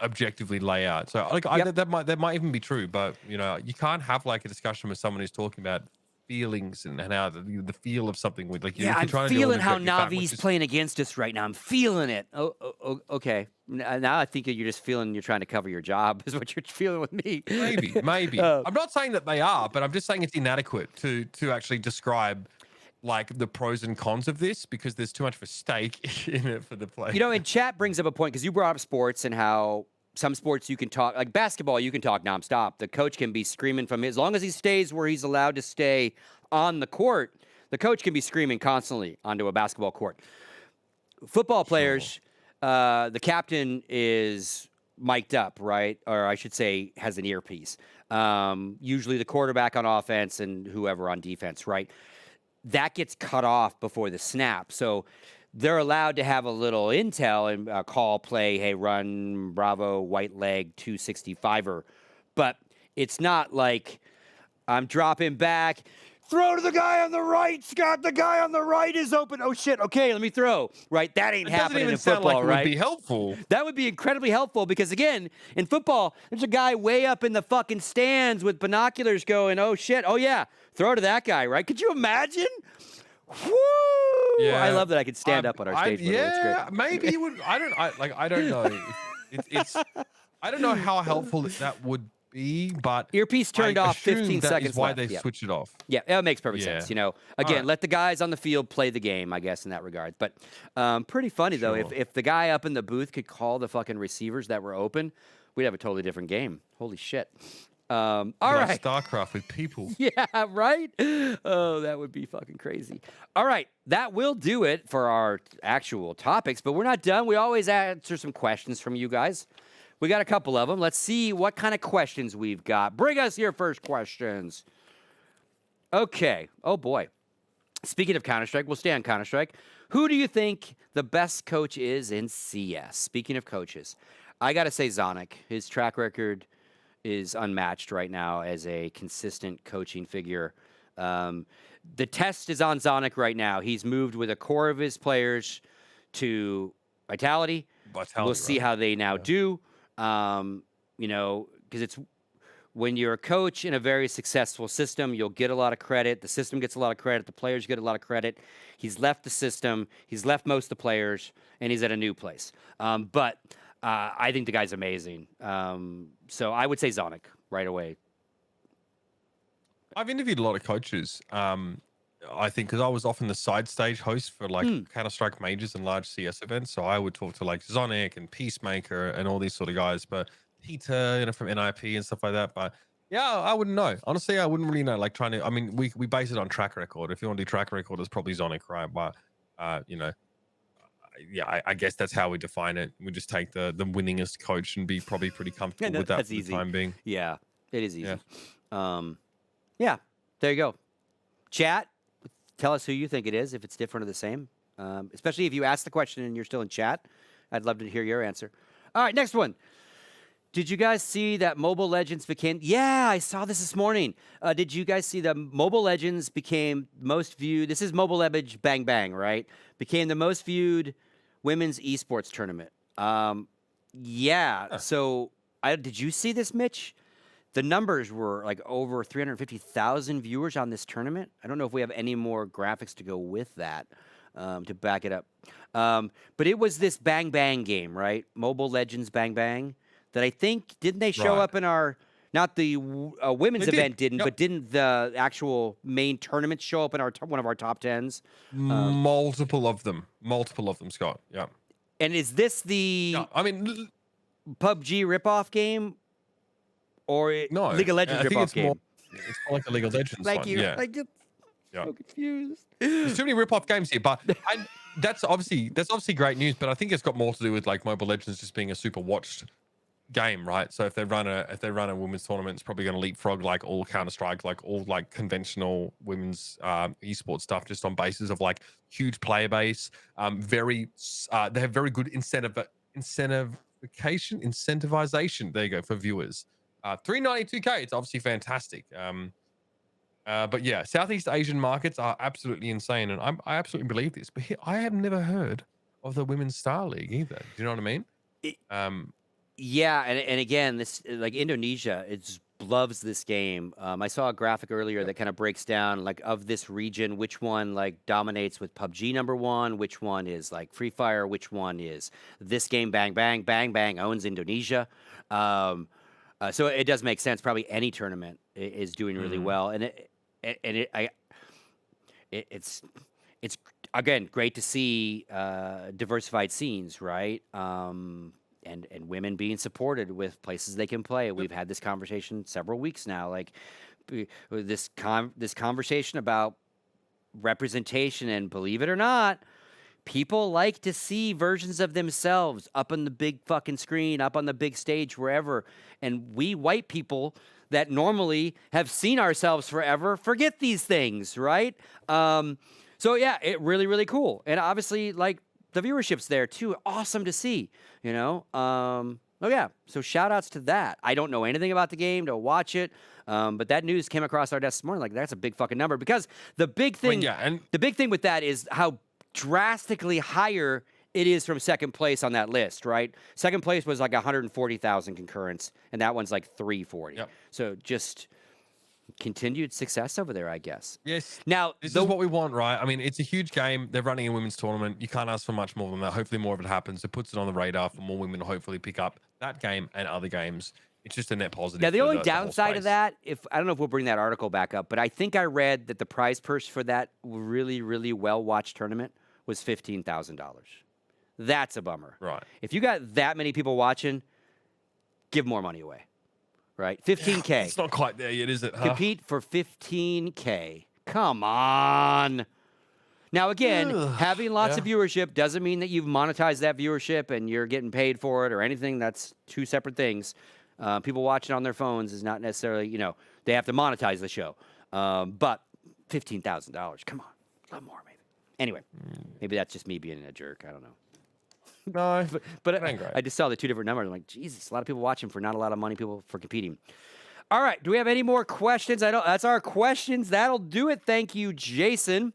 objectively lay out. So that might even be true, but you can't have like a discussion with someone who's talking about feelings and how the feel of something with like I'm feeling how Navi's playing against us right now. I'm feeling it. Okay. Now I think that you're just feeling you're trying to cover your job is what you're feeling with me. Maybe. I'm not saying that they are, but I'm just saying it's inadequate to actually describe like the pros and cons of this because there's too much of a stake in it for the player. And chat brings up a point because you brought up sports and how some sports you can talk, like basketball, you can talk nonstop. The coach can be screaming from as long as he stays where he's allowed to stay on the court, the coach can be screaming constantly onto a basketball court. Football players, the captain is mic'd up, right? Or I should say has an earpiece. Usually the quarterback on offense and whoever on defense, right? That gets cut off before the snap. So they're allowed to have a little intel and call play, hey, run, bravo, white leg, 265er. But it's not like I'm dropping back, throw to the guy on the right, Scott, the guy on the right is open. Oh, shit, okay, let me throw. Right, that ain't happening in football, right? That would be helpful. That would be incredibly helpful because, again, in football, there's a guy way up in the fucking stands with binoculars going, oh, shit, oh, yeah, throw to that guy, right? Could you imagine? Woo! Yeah. I love that I could stand up on our stage. Yeah, maybe you would. I don't know. It's I don't know how helpful that would be, but earpiece turned off 15 that seconds is why left. they switched it off. Yeah, it makes perfect sense. Again, let the guys on the field play the game, I guess, in that regard. But pretty funny, though. If the guy up in the booth could call the fucking receivers that were open, we'd have a totally different game. Holy shit. All right. StarCraft with people. Yeah, right? Oh, that would be fucking crazy. All right. That will do it for our actual topics, but we're not done. We always answer some questions from you guys. We got a couple of them. Let's see what kind of questions we've got. Bring us your first questions. Okay. Oh, boy. Speaking of Counter-Strike, we'll stay on Counter-Strike. Who do you think the best coach is in CS? Speaking of coaches, I got to say Zonic. His track record is unmatched right now as a consistent coaching figure. The test is on Zonic right now. He's moved with a core of his players to Vitality. We'll see how they now do. Because it's when you're a coach in a very successful system, you'll get a lot of credit. The system gets a lot of credit. The players get a lot of credit. He's left the system. He's left most of the players, and he's at a new place. But I think the guy's amazing. So I would say Zonic right away. I've interviewed a lot of coaches. I think because I was often the side stage host for like Counter-Strike majors and large CS events, so I would talk to like Zonic and Peacemaker and all these sort of guys, but Peter, from NIP and stuff like that. But yeah, I wouldn't know. Honestly, I wouldn't really know. Like trying to, I mean, we base it on track record. If you want to do track record, it's probably Zonic, right? But yeah, I guess that's how we define it. We just take the winningest coach and be probably pretty comfortable with that that's for easy. the time being. Yeah, it is easy. Yeah. Yeah, there you go. Chat, tell us who you think it is, if it's different or the same. Especially if you ask the question and you're still in chat. I'd love to hear your answer. All right, next one. Did you guys see that Mobile Legends became... Yeah, I saw this morning. Did you guys see that Mobile Legends became most viewed... This is Mobile Legends Bang Bang, right? Became the most viewed women's esports tournament. Yeah, so did you see this, Mitch? The numbers were like over 350,000 viewers on this tournament. I don't know if we have any more graphics to go with that to back it up. But it was this Bang Bang game, right? Mobile Legends Bang Bang. That I think, didn't they show up in our, not the women's event didn't, but didn't the actual main tournament show up in our one of our top 10s? Multiple of them, Scott. Yeah. And is this the PUBG ripoff game? Or no, League of Legends ripoff game? It's more like a League of Legends Thank one. you. Yeah. I get so confused. There's too many ripoff games here, but that's obviously great news. But I think it's got more to do with like Mobile Legends just being a super watched game, right? So if they run a women's tournament, it's probably going to leapfrog like all Counter-Strike, like all like conventional women's esports stuff, just on basis of like huge player base. They have very good incentivization. There you go, for viewers. 392K. It's obviously fantastic. But yeah, Southeast Asian markets are absolutely insane, and I absolutely believe this. But I have never heard of the Women's Star League either. Do you know what I mean? Yeah, and again, this like Indonesia, it loves this game. I saw a graphic earlier that kind of breaks down like of this region, which one like dominates with PUBG #1, which one is like Free Fire, which one is this game. Bang Bang. Bang Bang owns Indonesia. So it does make sense. Probably any tournament is doing really well, and it's again great to see diversified scenes, right? And women being supported with places they can play. We've had this conversation several weeks now. Like this conversation about representation, and believe it or not, people like to see versions of themselves up on the big fucking screen, up on the big stage, wherever. And we white people that normally have seen ourselves forever forget these things, right? So yeah, it really, really cool. And obviously, like, the viewership's there too. Awesome to see, Oh yeah, so shout outs to that. I don't know anything about the game to watch it, but that news came across our desk this morning. Like, that's a big fucking number, because the big thing, the big thing with that is how drastically higher it is from second place on that list, right? Second place was like 140,000 concurrents, and that one's like 340. Yep. So just continued success over there, I guess. Yes. Now, this is what we want, right? I mean, it's a huge game. They're running a women's tournament. You can't ask for much more than that. Hopefully more of it happens. It puts it on the radar for more women to hopefully pick up that game and other games. It's just a net positive. Now, the only downside of that, I don't know if we'll bring that article back up, but I think I read that the prize purse for that really, really well-watched tournament was $15,000. That's a bummer. Right. If you got that many people watching, give more money away. Right? 15K. Yeah, it's not quite there yet, is it? Huh? Compete for 15K. Come on. Now, again, having lots of viewership doesn't mean that you've monetized that viewership and you're getting paid for it or anything. That's two separate things. People watching on their phones is not necessarily, they have to monetize the show. But $15,000, come on. A lot more, maybe. Anyway, maybe that's just me being a jerk. I don't know. No, but I just saw the two different numbers. I'm like, Jesus, a lot of people watching for not a lot of money, people for competing. All right, do we have any more questions? That's our questions. That'll do it. Thank you, Jason.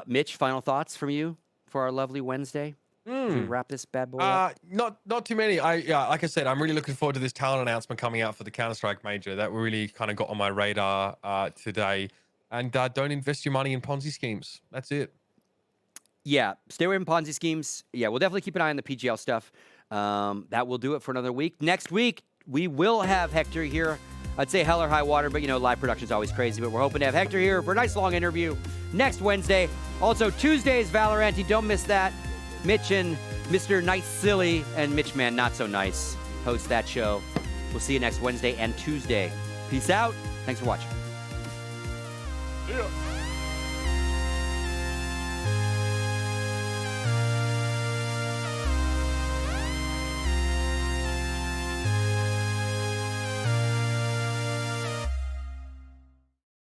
Mitch, final thoughts from you for our lovely Wednesday? Should we wrap this bad boy up? Not too many. Like I said, I'm really looking forward to this talent announcement coming out for the Counter-Strike major. That really kind of got on my radar today. And don't invest your money in Ponzi schemes. That's it. Yeah, stay away from Ponzi schemes. Yeah, we'll definitely keep an eye on the PGL stuff. That will do it for another week. Next week, we will have Hector here. I'd say hell or high water, but live production is always crazy. But we're hoping to have Hector here for a nice long interview next Wednesday. Also, Tuesday is VALORANT. Don't miss that. Mitch and Mr. Nice Silly and Mitch Man Not So Nice host that show. We'll see you next Wednesday and Tuesday. Peace out. Thanks for watching. Yeah.